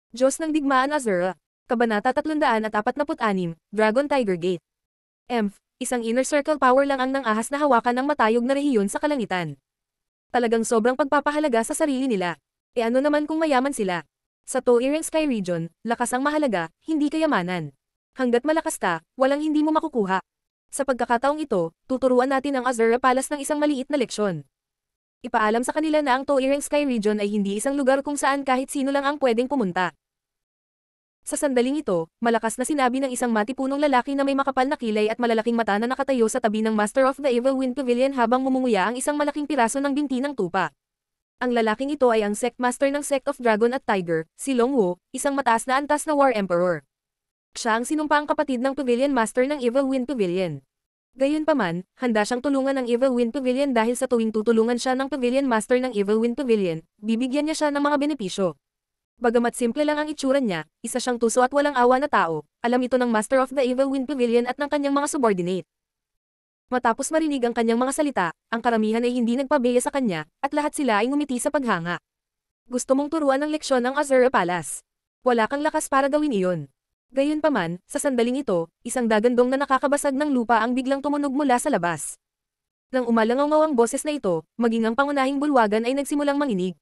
Diyos ng Digmaan Azura. Kabanata 346, Dragon Tiger Gate. Isang inner circle power lang ang nang-ahas na hawakan ng matayog na rehiyon sa kalangitan. Talagang sobrang pagpapahalaga sa sarili nila. E ano naman kung mayaman sila? Sa Toireng Sky Region, lakas ang mahalaga, hindi kayamanan. Hanggat malakas ka, walang hindi mo makukuha. Sa pagkakataong ito, tuturuan natin ang Azura Palace ng isang maliit na leksyon. Ipaalam sa kanila na ang Toireng Sky Region ay hindi isang lugar kung saan kahit sino lang ang pwedeng pumunta. Sa sandaling ito, malakas na sinabi ng isang matipunong lalaki na may makapal na kilay at malalaking mata na nakatayo sa tabi ng Master of the Evil Wind Pavilion habang mumunguya ang isang malaking piraso ng binti ng tupa. Ang lalaking ito ay ang Sect Master ng Sect of Dragon at Tiger, si Long Wu, isang mataas na antas na War Emperor. Siya ang sinumpaang kapatid ng Pavilion Master ng Evil Wind Pavilion. Gayunpaman, handa siyang tulungan ng Evil Wind Pavilion dahil sa tuwing tutulungan siya ng Pavilion Master ng Evil Wind Pavilion, bibigyan niya siya ng mga benepisyo. Bagamat simple lang ang itsura niya, isa siyang tuso at walang awa na tao, alam ito ng Master of the Evil Wind Pavilion at ng kanyang mga subordinate. Matapos marinig ang kanyang mga salita, ang karamihan ay hindi nagpabeya sa kanya, at lahat sila ay ngumiti sa paghanga. Gusto mong turuan ng leksyon ng Azura Palace. Wala kang lakas para gawin iyon. Gayunpaman, sa sandaling ito, isang dagandong na nakakabasag ng lupa ang biglang tumunog mula sa labas. Nang umalangaw ang boses na ito, maging ang pangunahing bulwagan ay nagsimulang manginig.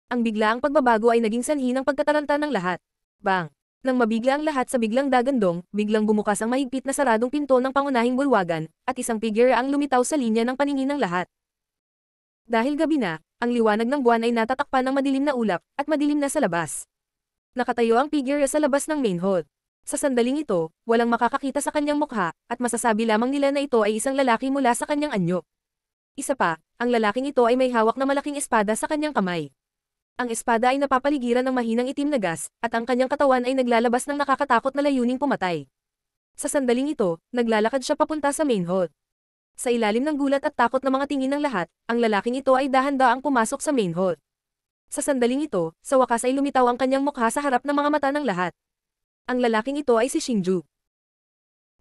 Ang biglaang pagbabago ay naging sanhi ng pagkataranta ng lahat. Bang! Nang mabigla ang lahat sa biglang dagandong, biglang bumukas ang mahigpit na saradong pinto ng pangunahing bulwagan, at isang figure ang lumitaw sa linya ng paningin ng lahat. Dahil gabi na, ang liwanag ng buwan ay natatakpan ng madilim na ulap, at madilim na sa labas. Nakatayo ang figure sa labas ng main hall. Sa sandaling ito, walang makakakita sa kanyang mukha, at masasabi lamang nila na ito ay isang lalaki mula sa kanyang anyo. Isa pa, ang lalaking ito ay may hawak na malaking espada sa kanyang kamay. Ang espada ay napapaligiran ng mahinang itim na gas, at ang kanyang katawan ay naglalabas ng nakakatakot na layuning pumatay. Sa sandaling ito, naglalakad siya papunta sa main hall. Sa ilalim ng gulat at takot na mga tingin ng lahat, ang lalaking ito ay dahan-daang pumasok sa main hall. Sa sandaling ito, sa wakas ay lumitaw ang kanyang mukha sa harap ng mga mata ng lahat. Ang lalaking ito ay si Xingju.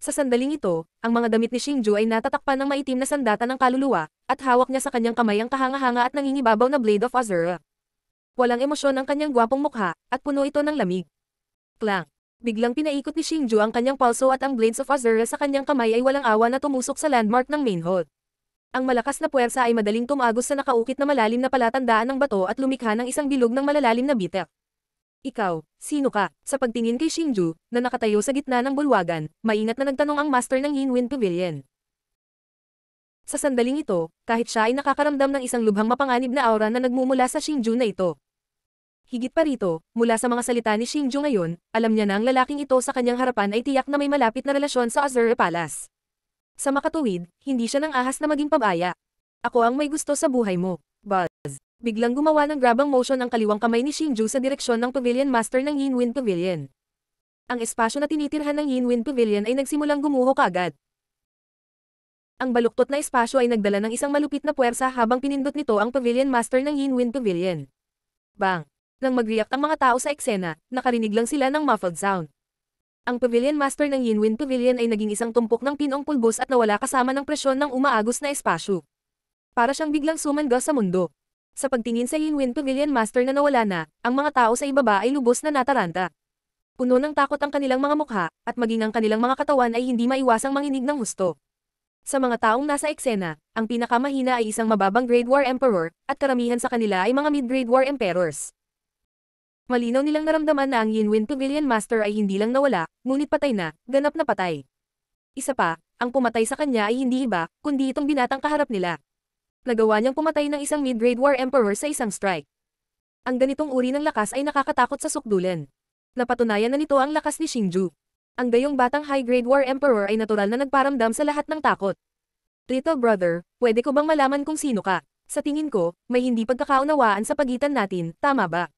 Sa sandaling ito, ang mga damit ni Xingju ay natatakpan ng maitim na sandata ng kaluluwa, at hawak niya sa kanyang kamay ang kahanga-hanga at nangingibabaw na Blade of Azura. Walang emosyon ang kanyang gwapong mukha, at puno ito ng lamig. Klang! Biglang pinaikot ni Xingju ang kanyang palso at ang Blades of Azura sa kanyang kamay ay walang awa na tumusok sa landmark ng main hall. Ang malakas na puwersa ay madaling tumagos sa nakaukit na malalim na palatandaan ng bato at lumikha ng isang bilog ng malalalim na bitak. Ikaw, sino ka? Sa pagtingin kay Xingju, na nakatayo sa gitna ng bulwagan, maingat na nagtanong ang master ng Yin Wind Pavilion. Sa sandaling ito, kahit siya ay nakakaramdam ng isang lubhang mapanganib na aura na nagmumula sa Xingju na ito. Higit pa rito, mula sa mga salita ni Xingju ngayon, alam niya na ang lalaking ito sa kanyang harapan ay tiyak na may malapit na relasyon sa Azura Palace. Sa makatuwid, hindi siya nang ahas na maging pabaya. Ako ang may gusto sa buhay mo, Buzz. Biglang gumawa ng grabang motion ang kaliwang kamay ni Xingju sa direksyon ng Pavilion Master ng Yin Wind Pavilion. Ang espasyo na tinitirhan ng Yin Wind Pavilion ay nagsimulang gumuho kaagad. Ang baluktot na espasyo ay nagdala ng isang malupit na puwersa habang pinindot nito ang Pavilion Master ng Yin Wind Pavilion. Bang! Nang mag-react ang mga tao sa eksena, nakarinig lang sila ng muffled sound. Ang Pavilion Master ng Yin Wind Pavilion ay naging isang tumpok ng pinong pulbos at nawala kasama ng presyon ng umaagos na espasyo. Para siyang biglang sumangga sa mundo. Sa pagtingin sa Yin Wind Pavilion Master na nawala na, ang mga tao sa ibaba ay lubos na nataranta. Puno ng takot ang kanilang mga mukha, at maging ang kanilang mga katawan ay hindi maiwasang manginig ng husto. Sa mga taong nasa eksena, ang pinakamahina ay isang mababang Grade War Emperor, at karamihan sa kanila ay mga mid-grade War Emperors. Malinaw nilang naramdaman na ang Yin Wind Pavilion Master ay hindi lang nawala, ngunit patay na, ganap na patay. Isa pa, ang pumatay sa kanya ay hindi iba, kundi itong binatang kaharap nila. Nagawa niyang pumatay ng isang mid-grade War Emperor sa isang strike. Ang ganitong uri ng lakas ay nakakatakot sa sukdulan. Napatunayan na nito ang lakas ni Xingju. Ang gayong batang high-grade War Emperor ay natural na nagparamdam sa lahat ng takot. Little brother, pwede ko bang malaman kung sino ka? Sa tingin ko, may hindi pagkakaunawaan sa pagitan natin, tama ba?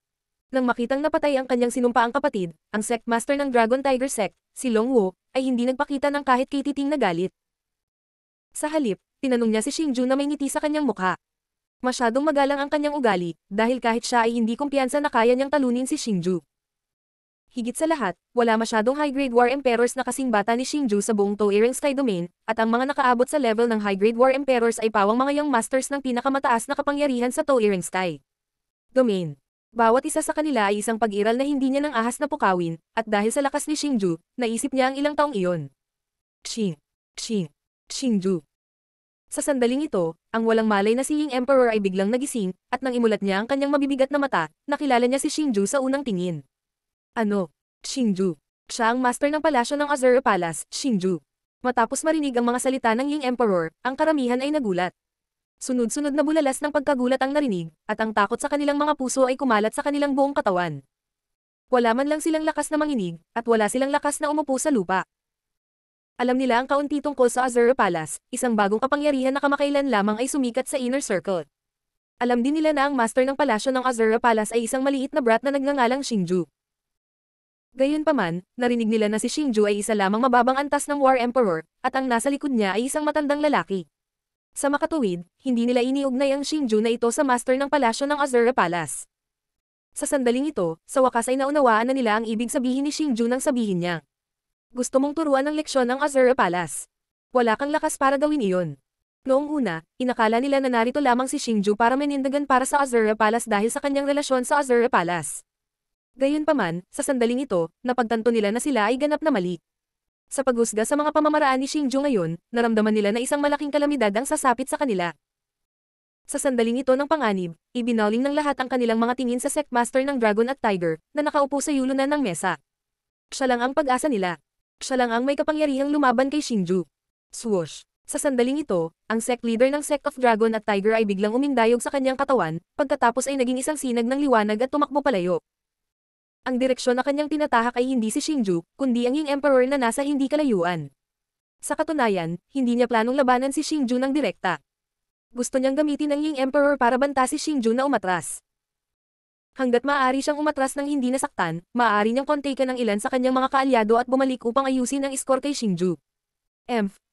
Nang makitang napatay ang kanyang sinumpaang kapatid, ang Sect Master ng Dragon Tiger Sect, si Long Wu, ay hindi nagpakita ng kahit kititing na galit. Sa halip, tinanong niya si Xingju na may ngiti sa kanyang mukha. Masyadong magalang ang kanyang ugali, dahil kahit siya ay hindi kumpiyansa na kaya niyang talunin si Xingju. Higit sa lahat, wala masyadong high-grade War Emperors na kasing bata ni Xingju sa buong Toireng Sky Domain, at ang mga nakaabot sa level ng high-grade War Emperors ay pawang mga young masters ng pinakamataas na kapangyarihan sa Toireng Sky Domain. Bawat isa sa kanila ay isang pag-iral na hindi niya ng ahas na pukawin, at dahil sa lakas ni Xingju, naisip niya ang ilang taong iyon. Xing, Xing, Xingju. Sa sandaling ito, ang walang malay na si Ying Emperor ay biglang nagising, at nang imulat niya ang kanyang mabibigat na mata, nakilala niya si Xingju sa unang tingin. Ano? Xingju. Siya ang master ng palasyo ng Azure Palace, Xingju. Matapos marinig ang mga salita ng Ying Emperor, ang karamihan ay nagulat. Sunod-sunod na bulalas ng pagkagulat ang narinig, at ang takot sa kanilang mga puso ay kumalat sa kanilang buong katawan. Wala man lang silang lakas na manginig, at wala silang lakas na umupo sa lupa. Alam nila ang kaunti tungkol sa Azure Palace, isang bagong kapangyarihan na kamakailan lamang ay sumikat sa Inner Circle. Alam din nila na ang master ng palasyo ng Azure Palace ay isang maliit na brat na nagngangalang Xingju. Gayunpaman, narinig nila na si Xingju ay isa lamang mababang antas ng War Emperor, at ang nasa likod niya ay isang matandang lalaki. Sa makatuwid, hindi nila iniugnay ang Xingju na ito sa master ng palasyo ng Azure Palace. Sa sandaling ito, sa wakas ay naunawaan na nila ang ibig sabihin ni Xingju nang sabihin niya. Gusto mong turuan ng leksyon ang Azure Palace. Wala kang lakas para gawin iyon. Noong una, inakala nila na narito lamang si Xingju para menindagan para sa Azure Palace dahil sa kanyang relasyon sa Azure Palace. Gayunpaman, sa sandaling ito, napagtanto nila na sila ay ganap na mali. Sa paghusga sa mga pamamaraan ni Xingju ngayon, naramdaman nila na isang malaking kalamidad ang sasapit sa kanila. Sa sandaling ito ng panganib, ibinaling ng lahat ang kanilang mga tingin sa Sect Master ng Dragon at Tiger, na nakaupo sa yulunan ng mesa. Siya lang ang pag-asa nila. Siya lang ang may kapangyarihang lumaban kay Xingju. Swoosh! Sa sandaling ito, ang sect leader ng Sect of Dragon at Tiger ay biglang umindayog sa kanyang katawan, pagkatapos ay naging isang sinag ng liwanag at tumakbo palayo. Ang direksyon na kanyang tinatahak ay hindi si Xingju, kundi ang Ying Emperor na nasa hindi kalayuan. Sa katunayan, hindi niya planong labanan si Xingju ng direkta. Gusto niyang gamitin ang Ying Emperor para banta si Xingju na umatras. Hanggat maaari siyang umatras ng hindi nasaktan, maaari niyang kontaken ng ilan sa kanyang mga kaalyado at bumalik upang ayusin ang score kay Xingju.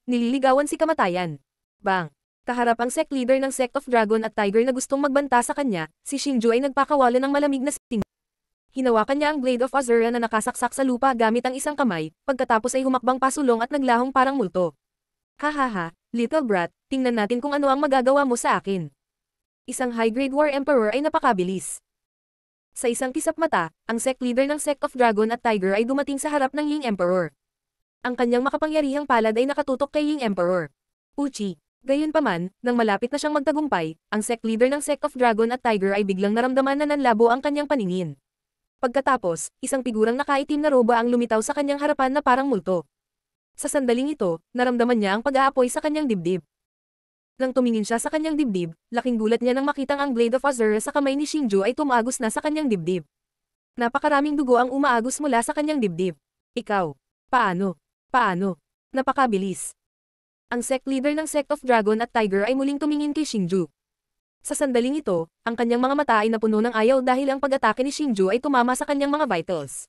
Nililigawan si kamatayan. Bang! Kaharap ang sect leader ng Sect of Dragon at Tiger na gustong magbanta sa kanya, si Xingju ay nagpakawala ng malamig na sting. Hinawakan niya ang Blade of Azure na nakasaksak sa lupa gamit ang isang kamay, pagkatapos ay humakbang pasulong at naglahong parang multo. Hahaha, little brat, tingnan natin kung ano ang magagawa mo sa akin. Isang high-grade War Emperor ay napakabilis. Sa isang kisap mata, ang sect leader ng Sect of Dragon at Tiger ay dumating sa harap ng Ying Emperor. Ang kanyang makapangyarihang palad ay nakatutok kay Ying Emperor. Uchi. Gayunpaman, nang malapit na siyang magtagumpay, ang sect leader ng Sect of Dragon at Tiger ay biglang naramdaman na nanlabo ang kanyang paningin. Pagkatapos, isang figurang nakaitim na roba ang lumitaw sa kanyang harapan na parang multo. Sa sandaling ito, naramdaman niya ang pag-aapoy sa kanyang dibdib. Nang tumingin siya sa kanyang dibdib, laking gulat niya nang makitang ang Blade of Azure sa kamay ni Xingju ay tumaagos na sa kanyang dibdib. Napakaraming dugo ang umaagos mula sa kanyang dibdib. Ikaw. Paano? Paano? Napakabilis. Ang sect leader ng Sect of Dragon at Tiger ay muling tumingin kay Xingju. Sa sandaling ito, ang kanyang mga mata ay napuno ng ayaw dahil ang pag-atake ni Xingju ay tumama sa kanyang mga vitals.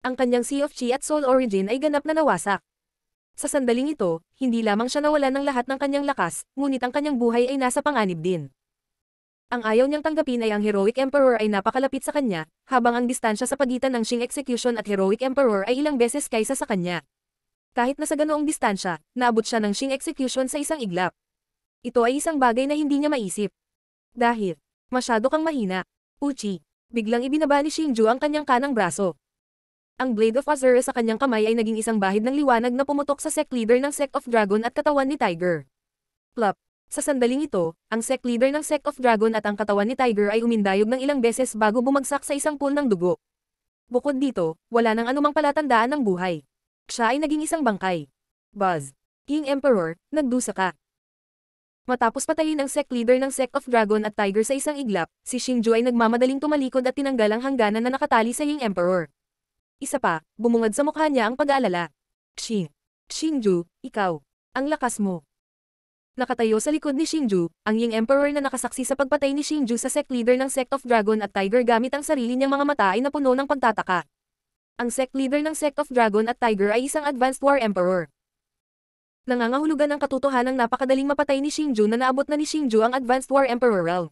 Ang kanyang Sea of Chi at Soul Origin ay ganap na nawasak. Sa sandaling ito, hindi lamang siya nawalan ng lahat ng kanyang lakas, ngunit ang kanyang buhay ay nasa panganib din. Ang ayaw niyang tanggapin ay ang Heroic Emperor ay napakalapit sa kanya, habang ang distansya sa pagitan ng Xing Execution at Heroic Emperor ay ilang beses kaysa sa kanya. Kahit na sa ganoong distansya, naabot siya ng Xing Execution sa isang iglap. Ito ay isang bagay na hindi niya maisip. Dahil, masyado kang mahina. Uchi, biglang ibinaba ni Xingju ang kanyang kanang braso. Ang Blade of Azure sa kanyang kamay ay naging isang bahid ng liwanag na pumutok sa sect leader ng Sect of Dragon at katawan ni Tiger. Plop! Sa sandaling ito, ang sect leader ng Sect of Dragon at ang katawan ni Tiger ay umindayog ng ilang beses bago bumagsak sa isang pool ng dugo. Bukod dito, wala nang anumang palatandaan ng buhay. Siya ay naging isang bangkay. Buzz! King Emperor, nagdusa ka. Matapos patayin ang sect leader ng Sect of Dragon at Tiger sa isang iglap, si Xingju ay nagmamadaling tumalikod at tinanggal ang hangganan na nakatali sa Ying Emperor. Isa pa, bumungad sa mukha niya ang pag-aalala. Xingju, ikaw. Ang lakas mo. Nakatayo sa likod ni Xingju, ang Ying Emperor na nakasaksi sa pagpatay ni Xingju sa sect leader ng Sect of Dragon at Tiger gamit ang sarili niyang mga mata ay napuno ng pagtataka. Ang sect leader ng Sect of Dragon at Tiger ay isang advanced War Emperor. Nangangahulugan ang katotohanang napakadaling mapatay ni Xingju na naabot na ni Xingju ang advanced War Emperor realm.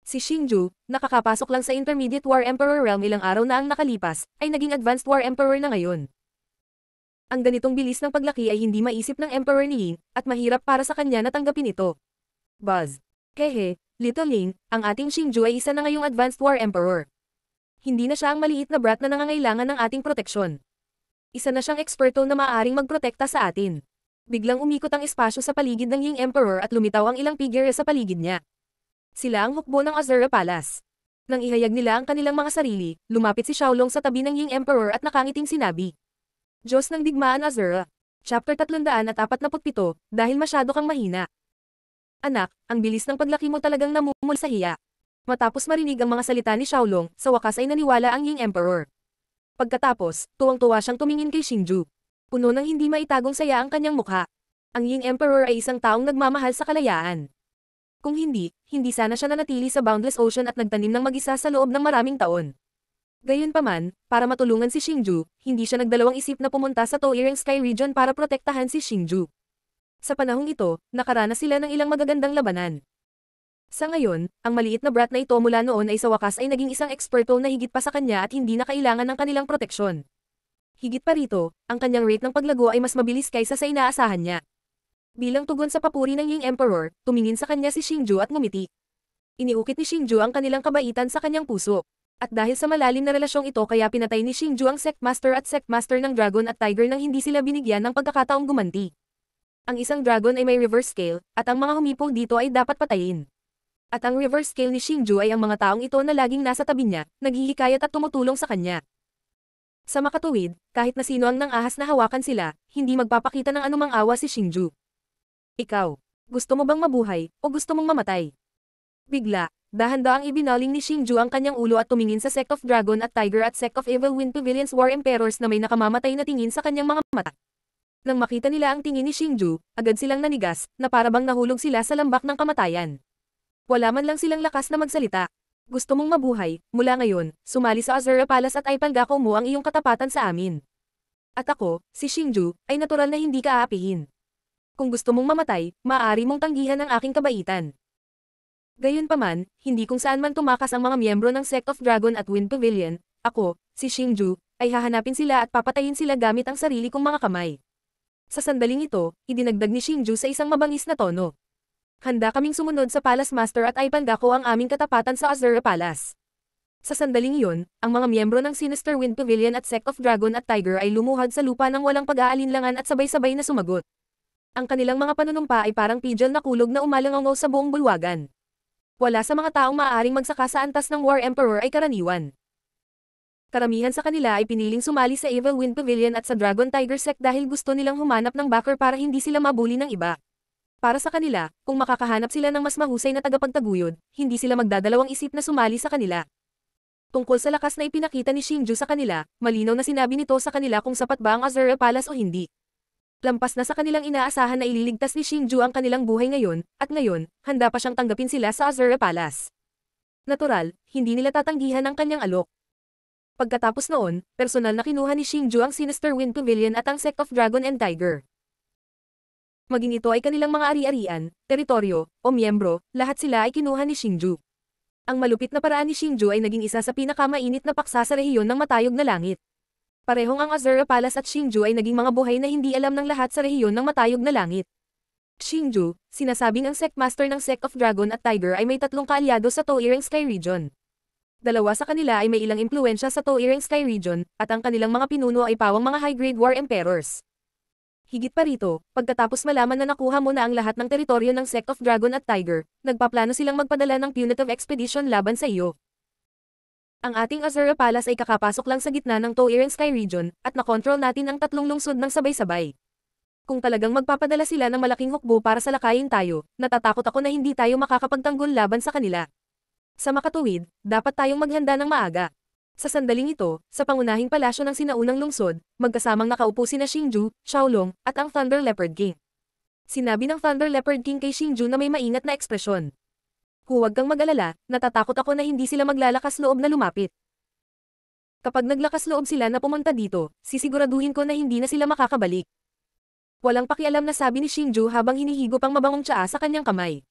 Si Xingju, nakakapasok lang sa Intermediate War Emperor realm ilang araw na ang nakalipas, ay naging Advanced War Emperor na ngayon. Ang ganitong bilis ng paglaki ay hindi maisip ng Emperor ni Ying, at mahirap para sa kanya na tanggapin ito. Buzz. Kehe, Little Ying, ang ating Xingju ay isa na ngayong Advanced War Emperor. Hindi na siya ang maliit na brat na nangangailangan ng ating proteksyon. Isa na siyang eksperto na maaaring magprotekta sa atin. Biglang umikot ang espasyo sa paligid ng Ying Emperor at lumitaw ang ilang figure sa paligid niya. Sila ang hukbo ng Azura Palace. Nang ihayag nila ang kanilang mga sarili, lumapit si Xiaolong sa tabi ng Ying Emperor at nakangiting sinabi. Diyos ng Digmaan Azura. Chapter 347, dahil masyado kang mahina. Anak, ang bilis ng paglaki mo talagang namumul sa hiya. Matapos marinig ang mga salita ni Xiaolong, sa wakas ay naniwala ang Ying Emperor. Pagkatapos, tuwang-tuwa siyang tumingin kay Xingju. Puno ng hindi maitagong saya ang kanyang mukha. Ang Ying Emperor ay isang taong nagmamahal sa kalayaan. Kung hindi, hindi sana siya nanatili sa Boundless Ocean at nagtanim ng mag-isa sa loob ng maraming taon. Gayunpaman, para matulungan si Xingju, hindi siya nagdalawang isip na pumunta sa Toireng Sky Region para protektahan si Xingju. Sa panahong ito, nakaranas sila ng ilang magagandang labanan. Sa ngayon, ang maliit na brat na ito mula noon ay sa wakas ay naging isang eksperto na higit pa sa kanya at hindi na kailangan ng kanilang proteksyon. Higit pa rito, ang kanyang rate ng paglago ay mas mabilis kaysa sa inaasahan niya. Bilang tugon sa papuri ng Ying Emperor, tumingin sa kanya si Xingju at ngumiti. Iniukit ni Xingju ang kanilang kabaitan sa kanyang puso. At dahil sa malalim na relasyong ito kaya pinatay ni Xingju ang Sectmaster at Sectmaster ng Dragon at Tiger nang hindi sila binigyan ng pagkakataong gumanti. Ang isang dragon ay may reverse scale, at ang mga humipong dito ay dapat patayin. At ang reverse scale ni Xingju ay ang mga taong ito na laging nasa tabi niya, naghihikayat at tumutulong sa kanya. Sa makatuwid, kahit na sino ang nang-ahas na hawakan sila, hindi magpapakita ng anumang awa si Xingju. Ikaw, gusto mo bang mabuhay, o gusto mong mamatay? Bigla, dahan-daang ibinaling ni Xingju ang kanyang ulo at tumingin sa Sect of Dragon at Tiger at Sect of Evil Wind Pavilions War Emperors na may nakamamatay na tingin sa kanyang mga mata. Nang makita nila ang tingin ni Xingju, agad silang nanigas, na parabang nahulog sila sa lambak ng kamatayan. Wala man lang silang lakas na magsalita. Gusto mong mabuhay, mula ngayon, sumali sa Azura Palace at ipanggako mo ang iyong katapatan sa amin. At ako, si Xingju, ay natural na hindi ka aapihin. Kung gusto mong mamatay, maaari mong tanggihan ang aking kabaitan. Gayunpaman, hindi kung saan man tumakas ang mga miyembro ng Sect of Dragon at Wind Pavilion, ako, si Xingju, ay hahanapin sila at papatayin sila gamit ang sarili kong mga kamay. Sa sandaling ito, idinagdag ni Xingju sa isang mabangis na tono. Handa kaming sumunod sa Palace Master at ipanggako ang aming katapatan sa Azura Palace. Sa sandaling iyon, ang mga miyembro ng Sinister Wind Pavilion at Sect of Dragon at Tiger ay lumuhad sa lupa ng walang pag-aalinlangan at sabay-sabay na sumagot. Ang kanilang mga panunumpa ay parang pigeon na kulog na umalangaw sa buong bulwagan. Wala sa mga taong maaaring magsaka sa antas ng War Emperor ay karaniwan. Karamihan sa kanila ay piniling sumali sa Evil Wind Pavilion at sa Dragon Tiger Sect dahil gusto nilang humanap ng backer para hindi sila mabuli ng iba. Para sa kanila, kung makakahanap sila ng mas mahusay na tagapagtaguyod, hindi sila magdadalawang isip na sumali sa kanila. Tungkol sa lakas na ipinakita ni Xingju sa kanila, malinaw na sinabi nito sa kanila kung sapat ba ang Azura Palace o hindi. Lampas na sa kanilang inaasahan na ililigtas ni Xingju ang kanilang buhay ngayon, at ngayon, handa pa siyang tanggapin sila sa Azura Palace. Natural, hindi nila tatanggihan ang kanyang alok. Pagkatapos noon, personal na kinuha ni Xingju ang Sinister Wind Pavilion at ang Sect of Dragon and Tiger. Maging ito ay kanilang mga ari-arian, teritoryo, o miyembro, lahat sila ay kinuha ni Xingju. Ang malupit na paraan ni Xingju ay naging isa sa pinakamainit na paksa sa rehiyon ng matayog na langit. Parehong ang Azura Palace at Xingju ay naging mga buhay na hindi alam ng lahat sa rehiyon ng matayog na langit. Xingju, sinasabing ang Sectmaster ng Sect of Dragon at Tiger ay may 3 kaalyado sa Toireng Sky Region. 2 sa kanila ay may ilang impluensya sa Toireng Sky Region, at ang kanilang mga pinuno ay pawang mga high-grade war emperors. Higit pa rito, pagkatapos malaman na nakuha mo na ang lahat ng teritoryo ng Sect of Dragon at Tiger, nagpaplano silang magpadala ng punitive expedition laban sa iyo. Ang ating Azura Palace ay kakapasok lang sa gitna ng Toireng Sky Region, at nakontrol natin ang 3 lungsod ng sabay-sabay. Kung talagang magpapadala sila ng malaking hukbo para salakayin tayo, natatakot ako na hindi tayo makakapagtanggol laban sa kanila. Sa makatuwid, dapat tayong maghanda ng maaga. Sa sandaling ito, sa pangunahing palasyo ng sinaunang lungsod, magkasamang nakaupo sina Xingju, Xiaolong, at ang Thunder Leopard King. Sinabi ng Thunder Leopard King kay Xingju na may maingat na ekspresyon. Huwag kang mag-alala, natatakot ako na hindi sila maglalakas loob na lumapit. Kapag naglakas loob sila na pumunta dito, sisiguraduhin ko na hindi na sila makakabalik. Walang pakialam na sabi ni Xingju habang hinihigop ang mabangong tsaa sa kanyang kamay.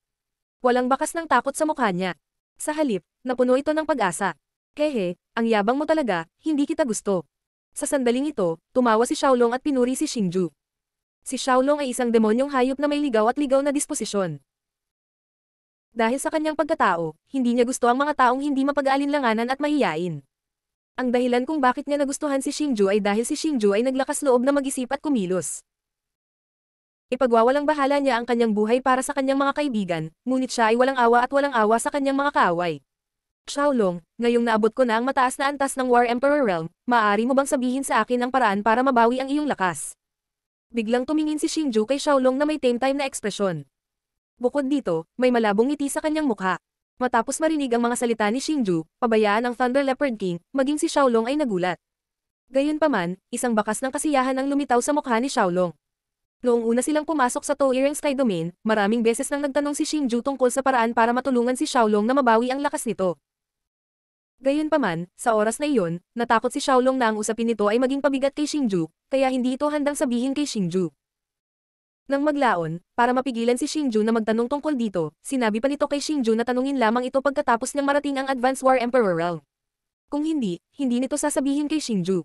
Walang bakas ng takot sa mukha niya. Sa halip, napuno ito ng pag-asa. Kehe, ang yabang mo talaga, hindi kita gusto. Sa sandaling ito, tumawa si Xiaolong at pinuri si Xingju. Si Xiaolong ay isang demonyong hayop na may ligaw at ligaw na disposisyon. Dahil sa kanyang pagkatao, hindi niya gusto ang mga taong hindi mapag-aalinlanganan at mahiyain. Ang dahilan kung bakit niya nagustuhan si Xingju ay dahil si Xingju ay naglakas loob na mag-isip at kumilos. Ipagwawalang bahala niya ang kanyang buhay para sa kanyang mga kaibigan, ngunit siya ay walang awa at walang awa sa kanyang mga kaaway. Xiaolong, ngayong naabot ko na ang mataas na antas ng War Emperor Realm, maaari mo bang sabihin sa akin ang paraan para mabawi ang iyong lakas? Biglang tumingin si Xingju kay Xiaolong na may tame-time na ekspresyon. Bukod dito, may malabong ngiti sa kanyang mukha. Matapos marinig ang mga salita ni Xingju, pabayaan ang Thunder Leopard King, maging si Xiaolong ay nagulat. Gayunpaman, isang bakas ng kasiyahan ang lumitaw sa mukha ni Xiaolong. Noong una silang pumasok sa Toireng Sky Domain, maraming beses nang nagtanong si Xingju tungkol sa paraan para matulungan si Xiaolong na mabawi ang lakas nito. Gayunpaman, sa oras na iyon, natakot si Xiaolong na ang usapin nito ay maging pabigat kay Xingju, kaya hindi ito handang sabihin kay Xingju. Nang maglaon, para mapigilan si Xingju na magtanong tungkol dito, sinabi pa nito kay Xingju na tanungin lamang ito pagkatapos niyang marating ang Advanced War Emperor Realm. Kung hindi, hindi nito sasabihin kay Xingju.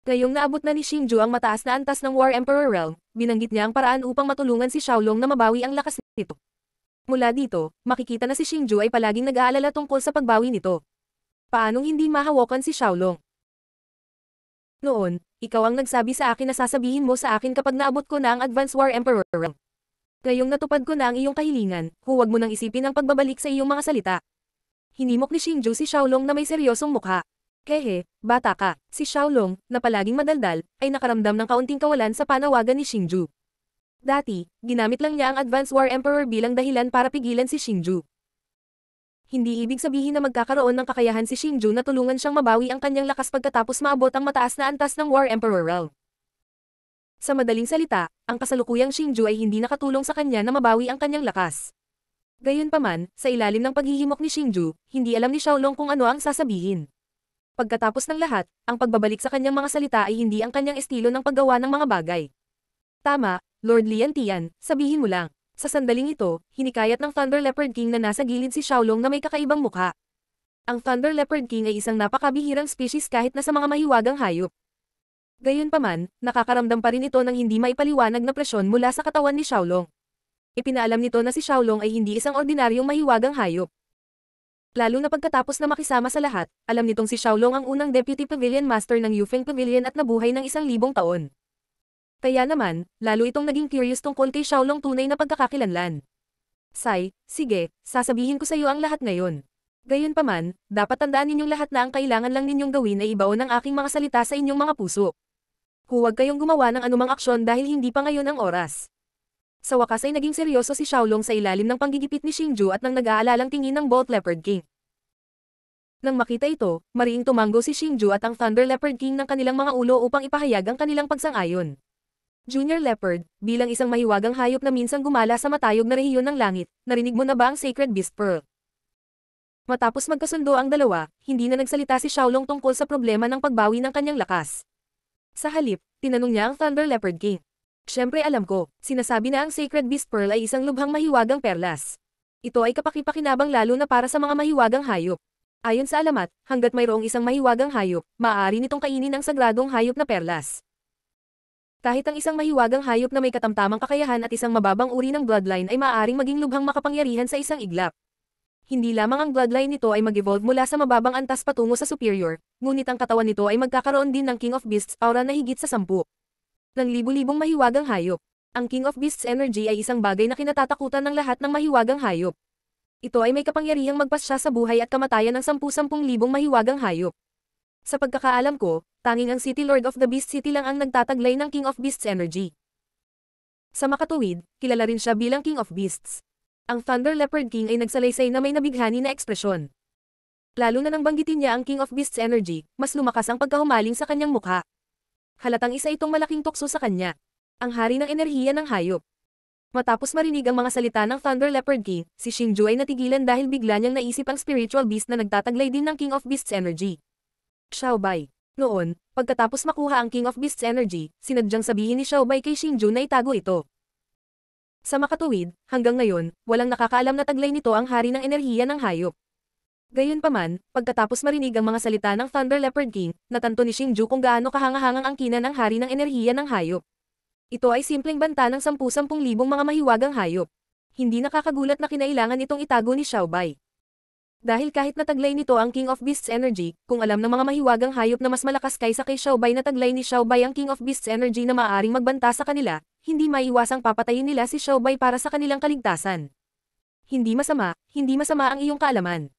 Ngayong naabot na ni Xingju ang mataas na antas ng War Emperor Realm, binanggit niya ang paraan upang matulungan si Xiaolong na mabawi ang lakas nito. Mula dito, makikita na si Xingju ay palaging nag-aalala tungkol sa pagbawi nito. Paanong hindi mahawakan si Xiaolong? Noon, ikaw ang nagsabi sa akin na sasabihin mo sa akin kapag naabot ko na ang Advanced War Emperor Realm. Ngayong natupad ko na ang iyong kahilingan, huwag mo nang isipin ang pagbabalik sa iyong mga salita. Hinimok ni Xingju si Xiaolong na may seryosong mukha. Kehe, bata ka. Si Xiaolong, na palaging madaldal, ay nakaramdam ng kaunting kawalan sa panawagan ni Xingju. Dati, ginamit lang niya ang Advanced War Emperor bilang dahilan para pigilan si Xingju. Hindi ibig sabihin na magkakaroon ng kakayahan si Xingju na tulungan siyang mabawi ang kanyang lakas pagkatapos maabot ang mataas na antas ng War Emperor Realm. Sa madaling salita, ang kasalukuyang Xingju ay hindi nakatulong sa kanya na mabawi ang kanyang lakas. Gayunpaman, sa ilalim ng paghihimok ni Xingju, hindi alam ni Xiaolong kung ano ang sasabihin. Pagkatapos ng lahat, ang pagbabalik sa kanyang mga salita ay hindi ang kanyang estilo ng paggawa ng mga bagay. Tama, Lord Lian Tian, sabihin mo lang. Sa sandaling ito, hinikayat ng Thunder Leopard King na nasa gilid si Xiaolong na may kakaibang mukha. Ang Thunder Leopard King ay isang napakabihirang species kahit na sa mga mahiwagang hayop. Gayunpaman, nakakaramdam pa rin ito ng hindi maipaliwanag na presyon mula sa katawan ni Xiaolong. Ipinaalam nito na si Xiaolong ay hindi isang ordinaryong mahiwagang hayop. Lalo na pagkatapos na makisama sa lahat, alam nitong si Xiaolong ang unang Deputy Pavilion Master ng Yufeng Pavilion at nabuhay ng 1,000 taon. Kaya naman, lalo itong naging curious tungkol kay Xiaolong tunay na pagkakakilanlan. Sai, sige, sasabihin ko sa iyo ang lahat ngayon. Gayunpaman, dapat tandaan ninyong lahat na ang kailangan lang ninyong gawin ay ibaon ang aking mga salita sa inyong mga puso. Huwag kayong gumawa ng anumang aksyon dahil hindi pa ngayon ang oras. Sa wakas ay naging seryoso si Xiaolong sa ilalim ng panggigipit ni Xingju at nang nag-aalalang tingin ng Bolt Leopard King. Nang makita ito, mariing tumanggo si Xingju at ang Thunder Leopard King ng kanilang mga ulo upang ipahayag ang kanilang pagsang-ayon. Junior Leopard, bilang isang mahiwagang hayop na minsang gumala sa matayog na rehiyon ng langit, narinig mo na ba ang Sacred Beast Pearl? Matapos magkasundo ang dalawa, hindi na nagsalita si Xiaolong tungkol sa problema ng pagbawi ng kanyang lakas. Sa halip, tinanong niya ang Thunder Leopard King. Siyempre alam ko, sinasabi na ang Sacred Beast Pearl ay isang lubhang mahiwagang perlas. Ito ay kapakipakinabang lalo na para sa mga mahiwagang hayop. Ayon sa alamat, hanggat mayroong isang mahiwagang hayop, maaari nitong kainin ang sagradong hayop na perlas. Kahit ang isang mahiwagang hayop na may katamtamang kakayahan at isang mababang uri ng bloodline ay maaaring maging lubhang makapangyarihan sa isang iglap. Hindi lamang ang bloodline nito ay mag-evolve mula sa mababang antas patungo sa superior, ngunit ang katawan nito ay magkakaroon din ng King of Beasts aura na higit sa 10. Ng libu-libong mahiwagang hayop. Ang King of Beasts energy ay isang bagay na kinatatakutan ng lahat ng mahiwagang hayop. Ito ay may kapangyarihang magpasya sa buhay at kamatayan ng 10,000 libong mahiwagang hayop. Sa pagkakaalam ko, tanging ang City Lord of the Beast City lang ang nagtataglay ng King of Beasts energy. Sa makatuwid, kilala rin siya bilang King of Beasts. Ang Thunder Leopard King ay nagsalaysay na may nabighani na ekspresyon. Lalo na nang banggitin niya ang King of Beasts energy, mas lumakas ang pagkahumaling sa kanyang mukha. Halatang isa itong malaking tukso sa kanya. Ang hari ng enerhiya ng hayop. Matapos marinig ang mga salita ng Thunder Leopard King, si Xingju ay natigilan dahil bigla niyang naisip ang spiritual beast na nagtataglay din ng King of Beasts energy. Xiaobai. Noon, pagkatapos makuha ang King of Beasts energy, sinadyang sabihin ni Xiaobai kay Xingju na itago ito. Sa makatuwid, hanggang ngayon, walang nakakaalam na taglay nito ang hari ng enerhiya ng hayop. Gayunpaman, pagkatapos marinig ang mga salita ng Thunder Leopard King, natanto ni Xingju kung gaano kahangahangang angkinan ng hari ng enerhiya ng hayop. Ito ay simpleng banta ng 10,000 libong mga mahiwagang hayop. Hindi nakakagulat na kinailangan itong itago ni Xiaobai. Dahil kahit nataglay nito ang King of Beasts Energy, kung alam ng mga mahiwagang hayop na mas malakas kaysa kay Xiaobei na taglay ni Xiaobei ang King of Beasts Energy na maaaring magbanta sa kanila, hindi maiiwasang papatayin nila si Xiaobei para sa kanilang kaligtasan. Hindi masama ang iyong kaalaman.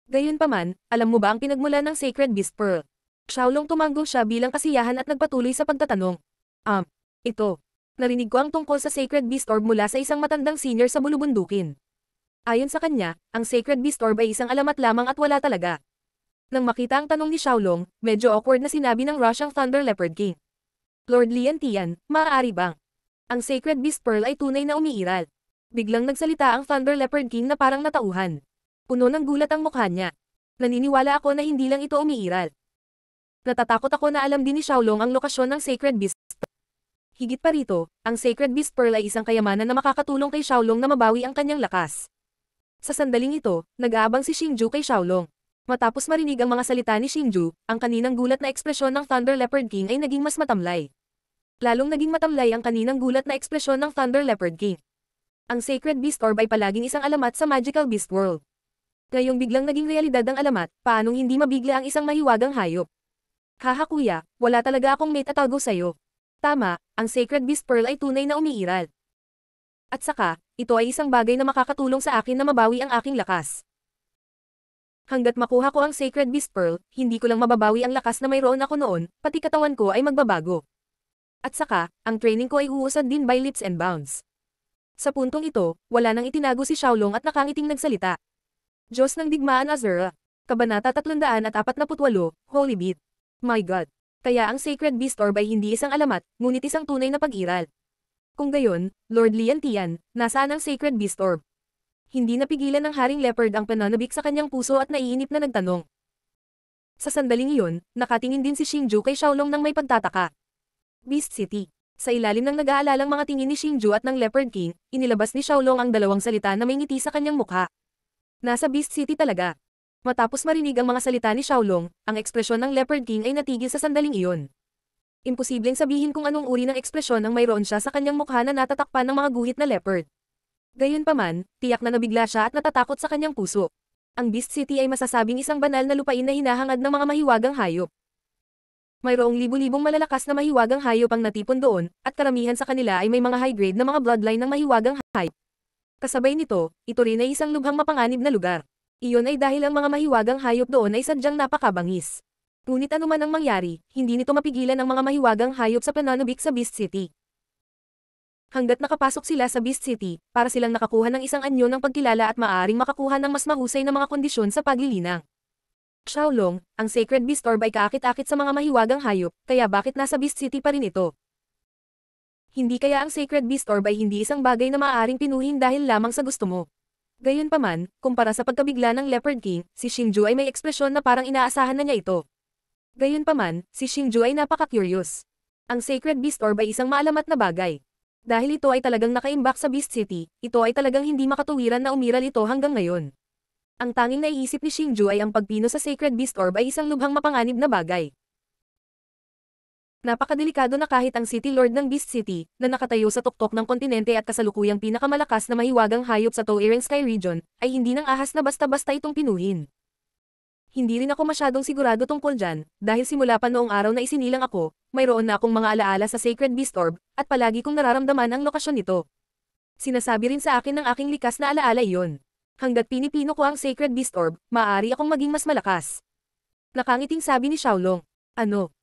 Gayunpaman, alam mo ba ang pinagmulan ng Sacred Beast Pearl? Xiaolong tumango siya bilang kasiyahan at nagpatuloy sa pagtatanong. Ito. Narinig ko ang tungkol sa Sacred Beast Orb mula sa isang matandang senior sa bulubundukin. Ayon sa kanya, ang Sacred Beast Orb ay isang alamat lamang at wala talaga. Nang makita ang tanong ni Xiaolong, medyo awkward na sinabi ng Russian Thunder Leopard King. Lord Lian Tian, maaari bang? Ang Sacred Beast Pearl ay tunay na umiiral. Biglang nagsalita ang Thunder Leopard King na parang natauhan. Puno ng gulat ang mukha niya. Naniniwala ako na hindi lang ito umiiral. Natatakot ako na alam din ni Xiaolong ang lokasyon ng Sacred Beast Pearl. Higit pa rito, ang Sacred Beast Pearl ay isang kayamanan na makakatulong kay Xiaolong na mabawi ang kanyang lakas. Sa sandaling ito, nag-aabang si Xingju kay Xiaolong. Matapos marinig ang mga salita ni Xingju, ang kaninang gulat na ekspresyon ng Thunder Leopard King ay naging mas matamlay. Lalong naging matamlay ang kaninang gulat na ekspresyon ng Thunder Leopard King. Ang Sacred Beast Orb ay palaging isang alamat sa Magical Beast World. Ngayong biglang naging realidad ang alamat, paanong hindi mabigla ang isang mahiwagang hayop? Haha kuya, wala talaga akong may tatago sa'yo. Tama, ang Sacred Beast Pearl ay tunay na umiiral. At saka, ito ay isang bagay na makakatulong sa akin na mabawi ang aking lakas. Hanggat makuha ko ang Sacred Beast Pearl, hindi ko lang mababawi ang lakas na mayroon ako noon, pati katawan ko ay magbabago. At saka, ang training ko ay uusad din by leaps and bounds. Sa puntong ito, wala nang itinago si Xiaolong at nakangiting nagsalita. Diyos ng Digmaan Azura. Kabanata 348, Holy Beat. My God! Kaya ang Sacred Beast Orb ay hindi isang alamat, ngunit isang tunay na pag-iral. Kung gayon, Lord Lian Tian, nasaan ang Sacred Beast Orb? Hindi napigilan ng Haring Leopard ang pananabik sa kanyang puso at naiinip na nagtanong. Sa sandaling iyon, nakatingin din si Xingju kay Xiaolong nang may pagtataka. Beast City. Sa ilalim ng nag-aalalang mga tingin ni Xingju at ng Leopard King, inilabas ni Xiaolong ang dalawang salita na may ngiti sa kanyang mukha. Nasa Beast City talaga. Matapos marinig ang mga salita ni Xiaolong, ang ekspresyon ng Leopard King ay natigil sa sandaling iyon. Imposibleng sabihin kung anong uri ng ekspresyon ang mayroon siya sa kanyang mukha na natatakpan ng mga guhit na leopard. Gayunpaman, tiyak na nabigla siya at natatakot sa kanyang puso. Ang Beast City ay masasabing isang banal na lupain na hinahangad ng mga mahiwagang hayop. Mayroong libu-libong malalakas na mahiwagang hayop ang natipon doon, at karamihan sa kanila ay may mga high-grade na mga bloodline ng mahiwagang hayop. Kasabay nito, ito rin ay isang lubhang mapanganib na lugar. Iyon ay dahil ang mga mahiwagang hayop doon ay sadyang napakabangis. Ngunit anuman ang mangyari, hindi nito mapigilan ang mga mahiwagang hayop sa pananabik sa Beast City. Hanggat nakapasok sila sa Beast City, para silang nakakuha ng isang anyo ng pagkilala at maaaring makakuha ng mas mahusay na mga kondisyon sa paglilinang. Xiaolong, ang Sacred Beast Orb ay kaakit-akit sa mga mahiwagang hayop, kaya bakit nasa Beast City pa rin ito? Hindi kaya ang Sacred Beast Orb ay hindi isang bagay na maaaring pinuhin dahil lamang sa gusto mo. Gayunpaman, kumpara sa pagkabigla ng Leopard King, si Xingju ay may ekspresyon na parang inaasahan na niya ito. Gayunpaman, si Xingju ay napaka-curious. Ang Sacred Beast Orb ay isang maalamat na bagay. Dahil ito ay talagang nakaimbak sa Beast City, ito ay talagang hindi makatuwiran na umiral ito hanggang ngayon. Ang tanging naiisip ni Xingju ay ang pagpino sa Sacred Beast Orb ay isang lubhang mapanganib na bagay. Napakadelikado na kahit ang City Lord ng Beast City, na nakatayo sa tuktok ng kontinente at kasalukuyang pinakamalakas na mahiwagang hayop sa Toiring Sky Region, ay hindi nang ahas na basta-basta itong pinuhin. Hindi rin ako masyadong sigurado tungkol dyan, dahil simula pa noong araw na isinilang ako, mayroon na akong mga alaala sa Sacred Beast Orb, at palagi kong nararamdaman ang lokasyon nito. Sinasabi rin sa akin ng aking likas na alaala iyon. Hanggat pinipino ko ang Sacred Beast Orb, maaari akong maging mas malakas. Nakangiting sabi ni Xiaolong. Ano?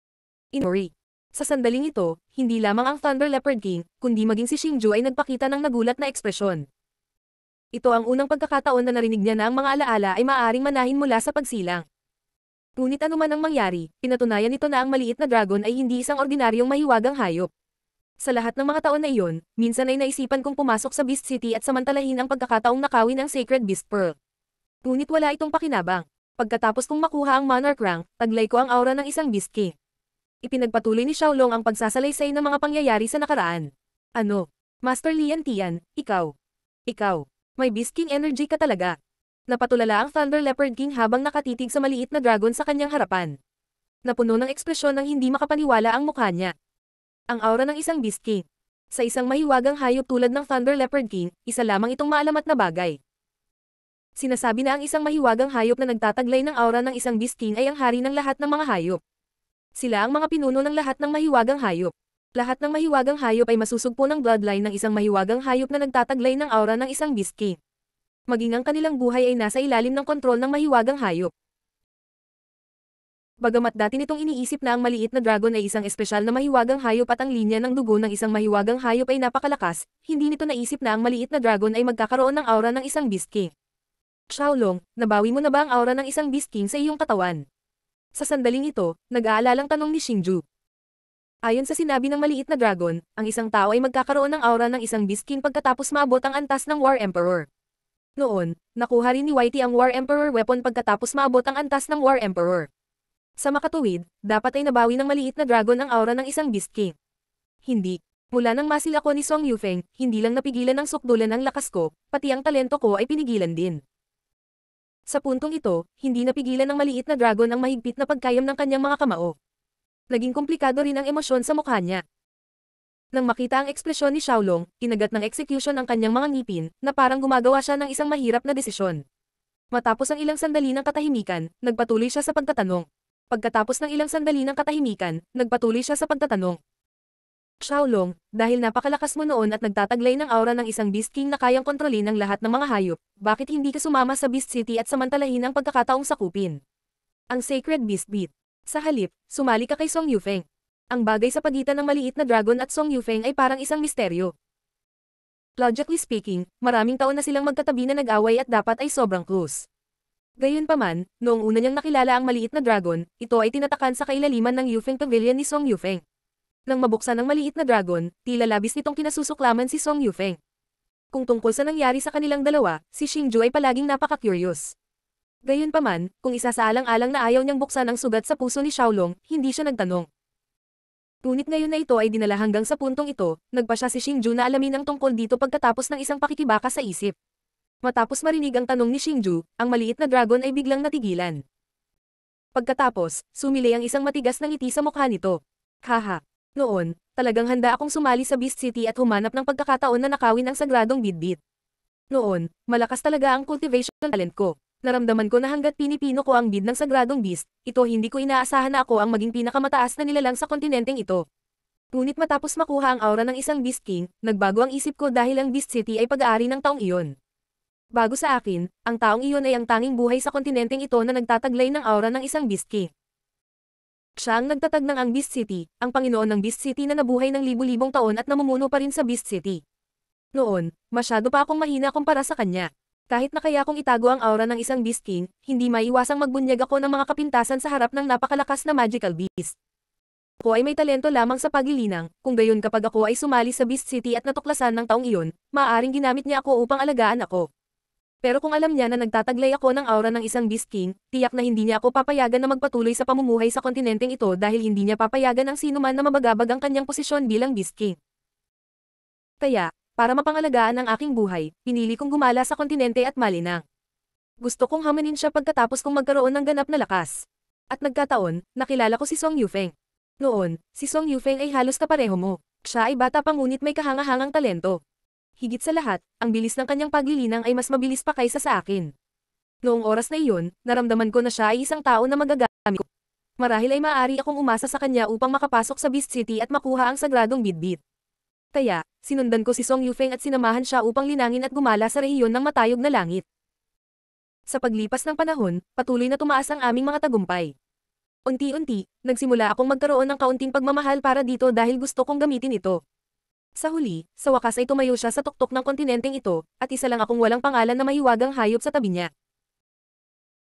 Inori. Sa sandaling ito, hindi lamang ang Thunder Leopard King, kundi maging si Xingju ay nagpakita ng nagulat na ekspresyon. Ito ang unang pagkakataon na narinig niya na ang mga alaala ay maaaring manahin mula sa pagsilang. Ngunit anuman ang mangyari, pinatunayan nito na ang maliit na dragon ay hindi isang ordinaryong mahiwagang hayop. Sa lahat ng mga taon na iyon, minsan ay naisipan kong pumasok sa Beast City at samantalahin ang pagkakataong nakawin ang Sacred Beast Pearl. Ngunit wala itong pakinabang. Pagkatapos kong makuha ang Monarch rank, taglay ko ang aura ng isang Beast King. Ipinagpatuloy ni Xiaolong ang pagsasalaysay ng mga pangyayari sa nakaraan. Ano? Master Lian Tian, ikaw. May Beast King energy ka talaga. Napatulala ang Thunder Leopard King habang nakatitig sa maliit na dragon sa kanyang harapan. Napuno ng ekspresyon ng hindi makapaniwala ang mukha niya. Ang aura ng isang Beast King. Sa isang mahiwagang hayop tulad ng Thunder Leopard King, isa lamang itong maalamat na bagay. Sinasabi na ang isang mahiwagang hayop na nagtataglay ng aura ng isang Beast King ay ang hari ng lahat ng mga hayop. Sila ang mga pinuno ng lahat ng mahiwagang hayop. Lahat ng mahiwagang hayop ay masusugpo ng bloodline ng isang mahiwagang hayop na nagtataglay ng aura ng isang Beast King. Maging ang kanilang buhay ay nasa ilalim ng kontrol ng mahiwagang hayop. Bagamat dati nitong iniisip na ang maliit na dragon ay isang espesyal na mahiwagang hayop at ang linya ng dugo ng isang mahiwagang hayop ay napakalakas, hindi nito naisip na ang maliit na dragon ay magkakaroon ng aura ng isang Beast King. Xiaolong, nabawi mo na ba ang aura ng isang Beast King sa iyong katawan? Sa sandaling ito, nag-aalalang tanong ni Xingju. Ayon sa sinabi ng maliit na dragon, ang isang tao ay magkakaroon ng aura ng isang Beast King pagkatapos maabot ang antas ng War Emperor. Noon, nakuha rin ni Whitey ang War Emperor weapon pagkatapos maabot ang antas ng War Emperor. Sa makatuwid, dapat ay nabawi ng maliit na dragon ang aura ng isang Beast King. Hindi. Mula nang masil ako ni Song Yufeng, hindi lang napigilan ng sukdulan ang lakas ko, pati ang talento ko ay pinigilan din. Sa puntong ito, hindi napigilan ng maliit na dragon ang mahigpit na pagkayam ng kanyang mga kamao. Naging komplikado rin ang emosyon sa mukha niya. Nang makita ang ekspresyon ni Xiaolong, kinagat ng execution ang kanyang mga ngipin, na parang gumagawa siya ng isang mahirap na desisyon. Matapos ang ilang sandali ng katahimikan, nagpatuloy siya sa pagtatanong. Pagkatapos ng ilang sandali ng katahimikan, nagpatuloy siya sa pagtatanong. Xiaolong, dahil napakalakas mo noon at nagtataglay ng aura ng isang Beast King na kayang kontrolin ang lahat ng mga hayop, bakit hindi ka sumama sa Beast City at samantalahin ang pagkakataong sakupin ang Sacred Beast Beat? Sa halip, sumali ka kay Song Yufeng. Ang bagay sa pagitan ng maliit na dragon at Song Yufeng ay parang isang misteryo. Logically speaking, maraming taon na silang magkatabi na nag-away at dapat ay sobrang close. Gayunpaman, noong una niyang nakilala ang maliit na dragon, ito ay tinatakan sa kailaliman ng Yufeng Pavilion ni Song Yufeng. Nang mabuksan ng maliit na dragon, tila labis nitong kinasusuklaman si Song Yufeng. Kung tungkol sa nangyari sa kanilang dalawa, si Xingju ay palaging napaka-curious. Gayunpaman, kung isasaalang-alang na ayaw niyang buksan ang sugat sa puso ni Xiaolong, hindi siya nagtanong. Ngunit ngayon na ito ay dinala hanggang sa puntong ito, nagpa siya si Xingju na alamin ang tungkol dito pagkatapos ng isang pakikibaka sa isip. Matapos marinig ang tanong ni Xingju, ang maliit na dragon ay biglang natigilan. Pagkatapos, sumilay ang isang matigas na ngiti sa mukha nito. Haha. Noon, talagang handa akong sumali sa Beast City at humanap ng pagkakataon na nakawin ang sagradong bitbit. Noon, malakas talaga ang cultivation talent ko. Naramdaman ko na hanggat pinipino ko ang bid ng sagradong beast, ito hindi ko inaasahan na ako ang maging pinakamataas na nilalang sa kontinenteng ito. Ngunit matapos makuha ang aura ng isang Beast King, nagbago ang isip ko dahil ang Beast City ay pag-aari ng taong iyon. Bago sa akin, ang taong iyon ay ang tanging buhay sa kontinenteng ito na nagtataglay ng aura ng isang Beast King. Siya ang nagtatag ng ang Beast City, ang Panginoon ng Beast City na nabuhay ng libu-libong taon at namumuno pa rin sa Beast City. Noon, masyado pa akong mahina kumpara sa kanya. Kahit na kaya kong itago ang aura ng isang Beast King, hindi maiwasang magbunyag ako ng mga kapintasan sa harap ng napakalakas na magical beast. Ako ay may talento lamang sa paglilinang, kung gayon kapag ako ay sumali sa Beast City at natuklasan ng taong iyon, maaaring ginamit niya ako upang alagaan ako. Pero kung alam niya na nagtataglay ako ng aura ng isang Beast King, tiyak na hindi niya ako papayagan na magpatuloy sa pamumuhay sa kontinenteng ito dahil hindi niya papayagan ang sinuman na mabagabag ang kanyang posisyon bilang Beast King. Kaya, para mapangalagaan ang aking buhay, pinili kong gumala sa kontinente at malinang. Gusto kong hamanin siya pagkatapos kong magkaroon ng ganap na lakas. At nagkataon, nakilala ko si Song Yufeng. Noon, si Song Yufeng ay halos kapareho mo. Siya ay bata pa ngunit may kahangahangang talento. Higit sa lahat, ang bilis ng kanyang paglilinang ay mas mabilis pa kaysa sa akin. Noong oras na iyon, naramdaman ko na siya ay isang tao na magagamit ko. Marahil ay maaari akong umasa sa kanya upang makapasok sa Beast City at makuha ang sagradong bitbit. Kaya, sinundan ko si Song Yufeng at sinamahan siya upang linangin at gumala sa rehiyon ng matayog na langit. Sa paglipas ng panahon, patuloy na tumaas ang aming mga tagumpay. Unti-unti, nagsimula akong magkaroon ng kaunting pagmamahal para dito dahil gusto kong gamitin ito. Sa huli, sa wakas ay tumayo siya sa tuktok ng kontinenteng ito, at isa lang akong walang pangalan na mahiwagang hayop sa tabi niya.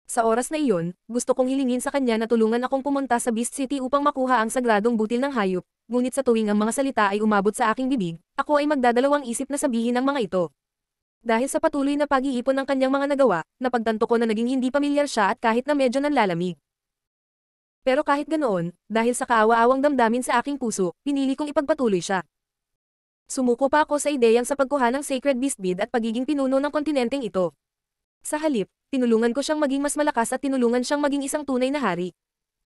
Sa oras na iyon, gusto kong hilingin sa kanya na tulungan akong pumunta sa Beast City upang makuha ang sagradong butil ng hayop, ngunit sa tuwing ang mga salita ay umabot sa aking bibig, ako ay magdadalawang isip na sabihin ang mga ito. Dahil sa patuloy na pag-iipon ng kanyang mga nagawa, napagtanto ko na naging hindi pamilyar siya at kahit na medyo nanlalamig. Pero kahit ganoon, dahil sa kaawa-awang damdamin sa aking puso, pinili kong ipagpatuloy siya. Sumuko pa ako sa ideyang sa pagkuha ng Sacred Beast Bead at pagiging pinuno ng kontinenteng ito. Sa halip, tinulungan ko siyang maging mas malakas at tinulungan siyang maging isang tunay na hari.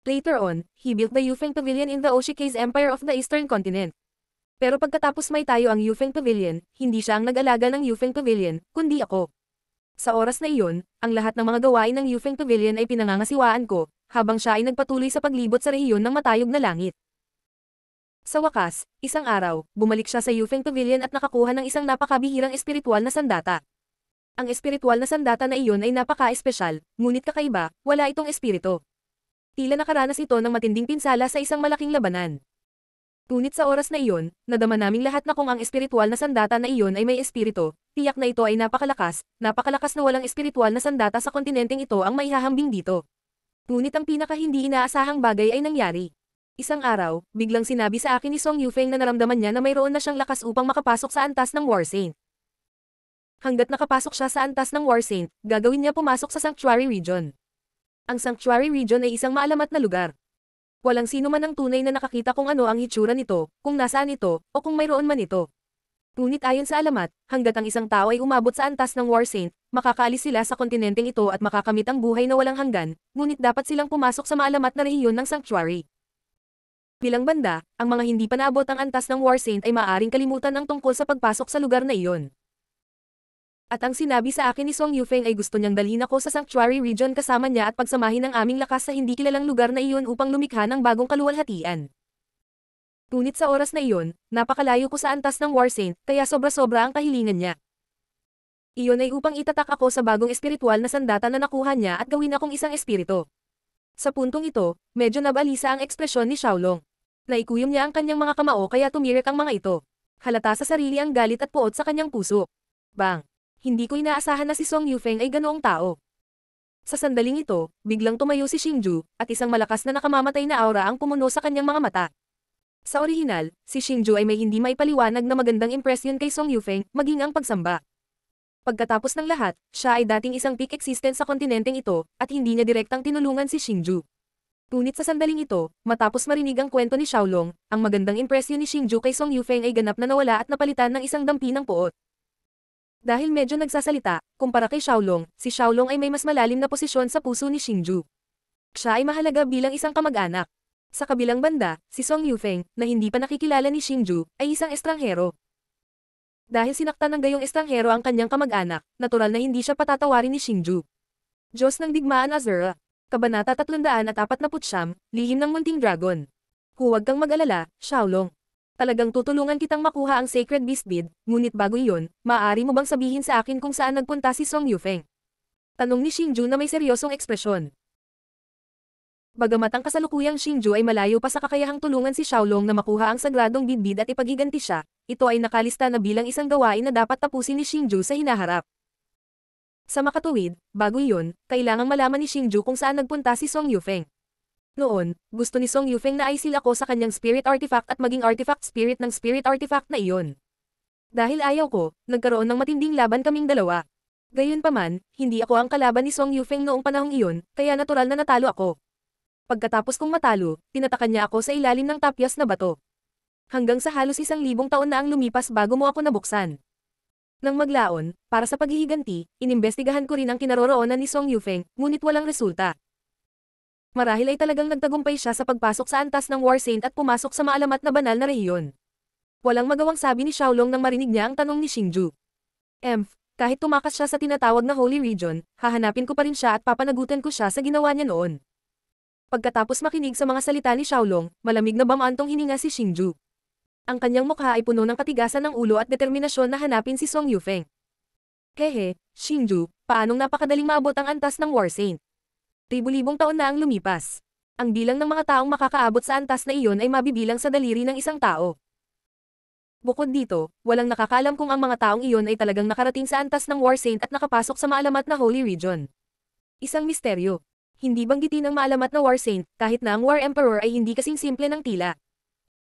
Later on, he built the Yufeng Pavilion in the Oshikage Empire of the Eastern Continent. Pero pagkatapos may tayo ang Yufeng Pavilion, hindi siya ang nag-alaga ng Yufeng Pavilion, kundi ako. Sa oras na iyon, ang lahat ng mga gawain ng Yufeng Pavilion ay pinangangasiwaan ko, habang siya ay nagpatuloy sa paglibot sa rehiyon ng matayog na langit. Sa wakas, isang araw, bumalik siya sa Yufeng Pavilion at nakakuha ng isang napakabihirang espiritual na sandata. Ang espiritual na sandata na iyon ay napaka-espesyal, ngunit kakaiba, wala itong espiritu. Tila nakaranas ito ng matinding pinsala sa isang malaking labanan. Ngunit sa oras na iyon, nadama naming lahat na kung ang espiritual na sandata na iyon ay may espiritu, tiyak na ito ay napakalakas na walang espiritual na sandata sa kontinenteng ito ang maihahambing dito. Ngunit ang pinaka hindi inaasahang bagay ay nangyari. Isang araw, biglang sinabi sa akin ni Song Yufeng na naramdaman niya na mayroon na siyang lakas upang makapasok sa antas ng War Saint. Hanggat nakapasok siya sa antas ng War Saint, gagawin niya pumasok sa Sanctuary Region. Ang Sanctuary Region ay isang maalamat na lugar. Walang sino man ang tunay na nakakita kung ano ang hitsura nito, kung nasaan ito, o kung mayroon man ito. Ngunit ayon sa alamat, hanggat ang isang tao ay umabot sa antas ng War Saint, makakaalis sila sa kontinenteng ito at makakamit ang buhay na walang hanggan, ngunit dapat silang pumasok sa maalamat na rehiyon ng Sanctuary. Bilang banda, ang mga hindi pa naabot ang antas ng War Saint ay maaaring kalimutan ang tungkol sa pagpasok sa lugar na iyon. At ang sinabi sa akin ni Song Yufeng ay gusto niyang dalhin ako sa Sanctuary Region kasama niya at pagsamahin ang aming lakas sa hindi kilalang lugar na iyon upang lumikha ng bagong kaluwalhatian. Ngunit sa oras na iyon, napakalayo ko sa antas ng War Saint, kaya sobra-sobra ang kahilingan niya. Iyon ay upang itatak ako sa bagong espiritual na sandata na nakuha niya at gawin akong isang espiritu. Sa puntong ito, medyo nabalisa ang ekspresyon ni Xiaolong. Naikuyom niya ang kanyang mga kamao kaya tumirik ang mga ito. Halata sa sarili ang galit at puot sa kanyang puso. Bang! Hindi ko inaasahan na si Song Yufeng ay ganoong tao. Sa sandaling ito, biglang tumayo si Xingju, at isang malakas na nakamamatay na aura ang pumuno sa kanyang mga mata. Sa orihinal, si Xingju ay may hindi maipaliwanag na magandang impresyon kay Song Yufeng, maging ang pagsamba. Pagkatapos ng lahat, siya ay dating isang peak existence sa kontinenteng ito, at hindi niya direktang tinulungan si Xingju. Ngunit sa sandaling ito, matapos marinig ang kwento ni Xiaolong, ang magandang impresyon ni Xingju kay Song Yufeng ay ganap na nawala at napalitan ng isang dampi ng puot. Dahil medyo nagsasalita, kumpara kay Xiaolong, si Xiaolong ay may mas malalim na posisyon sa puso ni Xingju. Siya ay mahalaga bilang isang kamag-anak. Sa kabilang banda, si Song Yufeng, na hindi pa nakikilala ni Xingju, ay isang estranghero. Dahil sinaktan ng gayong estranghero ang kanyang kamag-anak, natural na hindi siya patatawarin ni Xingju. Diyos ng Digmaan Azura. Kabanata 349, Lihim ng Munting Dragon. Huwag kang mag-alala, Xiaolong. Talagang tutulungan kitang makuha ang Sacred Beast Bead, ngunit bago iyon, maaari mo bang sabihin sa akin kung saan nagpunta si Song Yufeng? Tanong ni Xingju na may seryosong ekspresyon. Bagamat ang kasalukuyang Xingju ay malayo pa sa kakayahang tulungan si Xiaolong na makuha ang sagradong bidbid at ipaghiganti siya, ito ay nakalista na bilang isang gawain na dapat tapusin ni Xingju sa hinaharap. Sa makatuwid, bago iyon, kailangang malaman ni Xingju kung saan nagpunta si Song Yufeng. Noon, gusto ni Song Yufeng na aisil ako sa kanyang spirit artifact at maging artifact spirit ng spirit artifact na iyon. Dahil ayaw ko, nagkaroon ng matinding laban kaming dalawa. Gayunpaman, hindi ako ang kalaban ni Song Yufeng noong panahong iyon, kaya natural na natalo ako. Pagkatapos kong matalo, tinatakan niya ako sa ilalim ng tapyas na bato. Hanggang sa halos 1,000 taon na ang lumipas bago mo ako nabuksan. Nang maglaon, para sa paghihiganti, inimbestigahan ko rin ang kinaroroonan ni Song Yufeng, ngunit walang resulta. Marahil ay talagang nagtagumpay siya sa pagpasok sa antas ng War Saint at pumasok sa maalamat na banal na rehiyon. Walang magawang sabi ni Xiaolong nang marinig niya ang tanong ni Xingju. Kahit tumakas siya sa tinatawag na Holy Region, hahanapin ko pa rin siya at papanagutan ko siya sa ginawa niya noon. Pagkatapos makinig sa mga salita ni Xiaolong, malamig na bamantong hininga si Xingju. Ang kanyang mukha ay puno ng katigasan ng ulo at determinasyon na hanapin si Song Yufeng. Hehe, Xingju, paanong napakadaling maabot ang antas ng War Saint? Libu-libong taon na ang lumipas. Ang bilang ng mga taong makakaabot sa antas na iyon ay mabibilang sa daliri ng isang tao. Bukod dito, walang nakakaalam kung ang mga taong iyon ay talagang nakarating sa antas ng War Saint at nakapasok sa maalamat na Holy Region. Isang misteryo. Hindi banggitin ang maalamat na War Saint, kahit na ang War Emperor ay hindi kasing simple ng tila.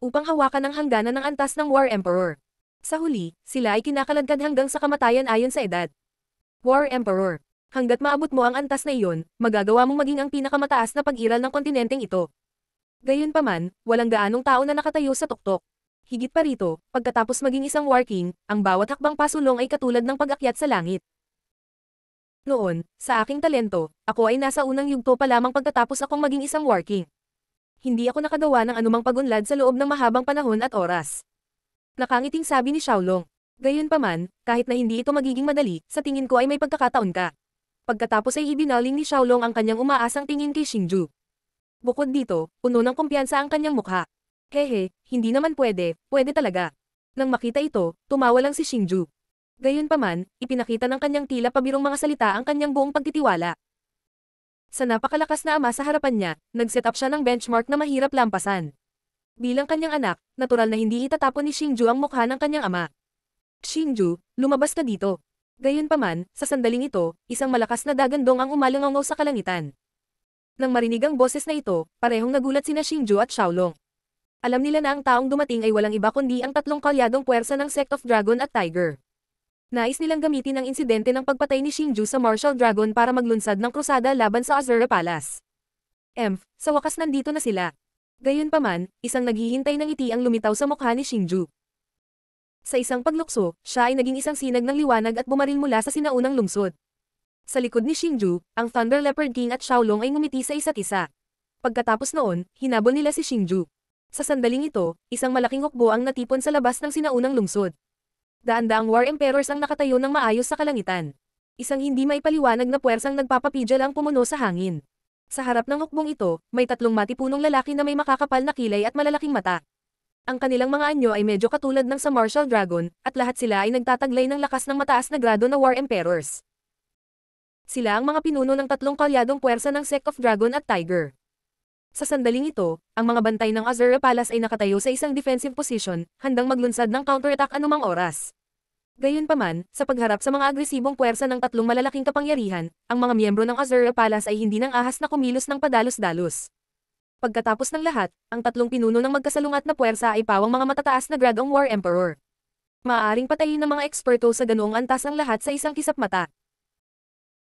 Upang hawakan ang hangganan ng antas ng War Emperor. Sa huli, sila ay kinakaladkad hanggang sa kamatayan ayon sa edad. War Emperor. Hanggat maabot mo ang antas na iyon, magagawa mong maging ang pinakamataas na pag-iral ng kontinenteng ito. Gayunpaman, walang gaanong tao na nakatayo sa tuktok. Higit pa rito, pagkatapos maging isang War King, ang bawat hakbang pasulong ay katulad ng pag-akyat sa langit. Noon, sa aking talento, ako ay nasa unang yugto pa lamang pagkatapos akong maging isang War King. Hindi ako nakagawa ng anumang pagunlad sa loob ng mahabang panahon at oras. Nakangiting sabi ni Xiaolong. Gayunpaman, kahit na hindi ito magiging madali, sa tingin ko ay may pagkakataon ka. Pagkatapos ay ibinaling ni Xiaolong ang kanyang umaasang tingin kay Xingju. Bukod dito, puno ng kumpiyansa ang kanyang mukha. Hehe, hindi naman pwede, pwede talaga. Nang makita ito, tumawa lang si Xingju. Gayunpaman, ipinakita ng kanyang tila pabirong mga salita ang kanyang buong pagtitiwala. Sa napakalakas na ama sa harapan niya, nag-set up siya ng benchmark na mahirap lampasan. Bilang kanyang anak, natural na hindi itatapon ni Xingju ang mukha ng kanyang ama. Xingju, lumabas ka dito. Gayunpaman, sa sandaling ito, isang malakas na dagandong ang umalangaw sa kalangitan. Nang marinig ang boses na ito, parehong nagulat sina Xingju at Xiaolong. Alam nila na ang taong dumating ay walang iba kundi ang tatlong kalyadong puwersa ng Sect of Dragon at Tiger. Nais nilang gamitin ang insidente ng pagpatay ni Xingju sa Martial Dragon para maglunsad ng krusada laban sa Azura Palace. Sa wakas nandito na sila. Gayunpaman, isang naghihintay ng ngiti ang lumitaw sa mukha ni Xingju. Sa isang paglukso, siya ay naging isang sinag ng liwanag at bumaril mula sa sinaunang lungsod. Sa likod ni Xingju, ang Thunder Leopard King at Xiaolong ay ngumiti sa isa't isa. Pagkatapos noon, hinabol nila si Xingju. Sa sandaling ito, isang malaking hukbo ang natipon sa labas ng sinaunang lungsod. Daan-daang War Emperors ang nakatayo ng maayos sa kalangitan. Isang hindi maipaliwanag na puwersang nagpapapidya lang pumuno sa hangin. Sa harap ng hukbong ito, may tatlong matipunong lalaki na may makakapal na kilay at malalaking mata. Ang kanilang mga anyo ay medyo katulad ng sa Martial Dragon, at lahat sila ay nagtataglay ng lakas ng mataas na grado na War Emperors. Sila ang mga pinuno ng tatlong kalyadong puwersa ng Sect of Dragon at Tiger. Sa sandaling ito, ang mga bantay ng Azura Palace ay nakatayo sa isang defensive position, handang maglunsad ng counterattack anumang oras. Gayunpaman, sa pagharap sa mga agresibong puwersa ng tatlong malalaking kapangyarihan, ang mga miyembro ng Azura Palace ay hindi nang ahas na kumilos ng padalos-dalos. Pagkatapos ng lahat, ang tatlong pinuno ng magkasalungat na puwersa ay pawang mga matataas na gradong War Emperor. Maaaring patayin ng mga eksperto sa ganoong antas ang lahat sa isang kisap mata.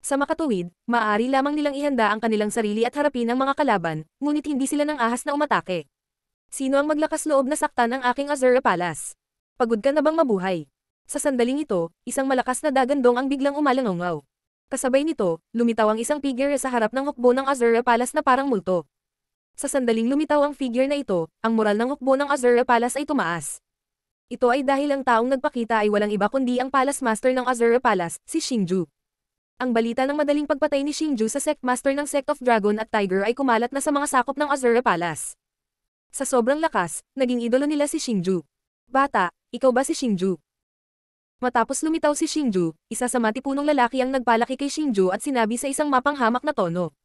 Sa makatuwid, maaari lamang nilang ihanda ang kanilang sarili at harapin ang mga kalaban, ngunit hindi sila nang ahas na umatake. Sino ang maglakas loob na saktan ng aking Azura Palace? Pagod ka na bang mabuhay? Sa sandaling ito, isang malakas na dagandong ang biglang umalangaw. Kasabay nito, lumitaw ang isang figure sa harap ng hukbo ng Azura Palace na parang multo. Sa sandaling lumitaw ang figure na ito, ang moral ng hukbo ng Azura Palace ay tumaas. Ito ay dahil ang taong nagpakita ay walang iba kundi ang Palace Master ng Azura Palace, si Xingju. Ang balita ng madaling pagpatay ni Xingju sa Sect Master ng Sect of Dragon at Tiger ay kumalat na sa mga sakop ng Azura Palace. Sa sobrang lakas, naging idolo nila si Xingju. Bata, ikaw ba si Xingju? Matapos lumitaw si Xingju, isa sa matipunong lalaki ang nagpalaki kay Xingju at sinabi sa isang mapanghamak na tono.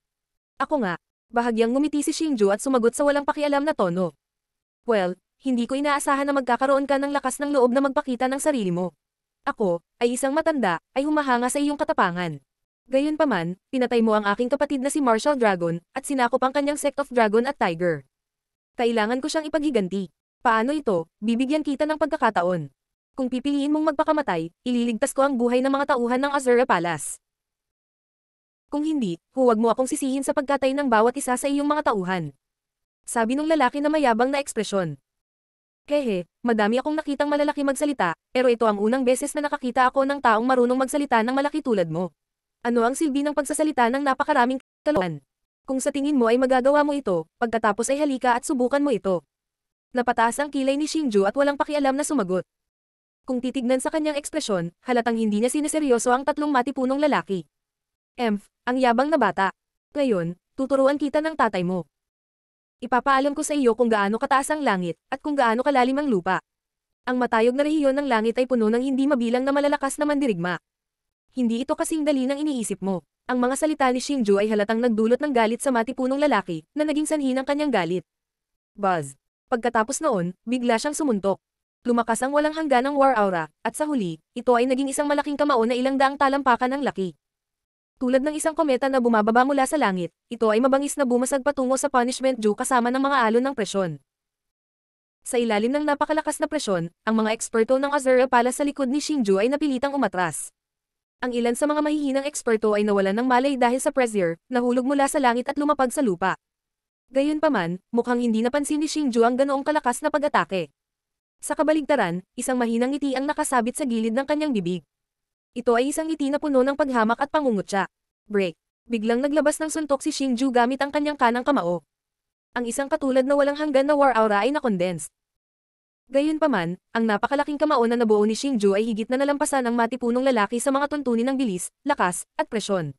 Ako nga. Bahagyang ngumiti si Xingju at sumagot sa walang pakialam na tono. Well, hindi ko inaasahan na magkakaroon ka ng lakas ng loob na magpakita ng sarili mo. Ako, ay isang matanda, ay humahanga sa iyong katapangan. Gayunpaman, pinatay mo ang aking kapatid na si Martial Dragon, at sinakop ang kanyang Sect of Dragon at Tiger. Kailangan ko siyang ipaghiganti. Paano ito? Bibigyan kita ng pagkakataon. Kung pipiliin mong magpakamatay, ililigtas ko ang buhay ng mga tauhan ng Azura Palace. Kung hindi, huwag mo akong sisihin sa pagkatay ng bawat isa sa iyong mga tauhan. Sabi nung lalaki na mayabang na ekspresyon. Hehe, madami akong nakitang malalaki magsalita, pero ito ang unang beses na nakakita ako ng taong marunong magsalita ng malaki tulad mo. Ano ang silbi ng pagsasalita ng napakaraming kalokohan? Kung sa tingin mo ay magagawa mo ito, pagkatapos ay halika at subukan mo ito. Napataas ang kilay ni Xingju at walang pakialam na sumagot. Kung titignan sa kanyang ekspresyon, halatang hindi niya sineseryoso ang tatlong matipunong lalaki. Ang yabang na bata. Ngayon, tuturuan kita ng tatay mo. Ipapaalam ko sa iyo kung gaano kataas ang langit, at kung gaano kalalim ang lupa. Ang matayog na rehiyon ng langit ay puno ng hindi mabilang na malalakas na mandirigma. Hindi ito kasing dali ng iniisip mo. Ang mga salita ni Xingju ay halatang nagdulot ng galit sa matipunong lalaki, na naging sanhi ng kanyang galit. Buzz. Pagkatapos noon, bigla siyang sumuntok. Lumakas ang walang hangganang war aura, at sa huli, ito ay naging isang malaking kamao na ilang daang talampakan ng laki. Tulad ng isang kometa na bumababa mula sa langit, ito ay mabangis na bumasag patungo sa Punishment Dew kasama ng mga alon ng presyon. Sa ilalim ng napakalakas na presyon, ang mga eksperto ng Azura Palace sa likod ni Xingju ay napilitang umatras. Ang ilan sa mga mahihinang eksperto ay nawalan ng malay dahil sa pressure, nahulog mula sa langit at lumapag sa lupa. Gayunpaman, mukhang hindi napansin ni Xingju ang ganoong kalakas na pag-atake. Sa kabaligtaran, isang mahinang ngiti ang nakasabit sa gilid ng kanyang bibig. Ito ay isang ngiti na puno ng paghamak at pangungutya. Break. Biglang naglabas ng suntok si Xingju gamit ang kanyang kanang kamao. Ang isang katulad na walang hanggan na war aura ay nakondensed. Gayunpaman, ang napakalaking kamao na nabuo ni Xingju ay higit na nalampasan ang matipunong lalaki sa mga tuntunin ng bilis, lakas, at presyon.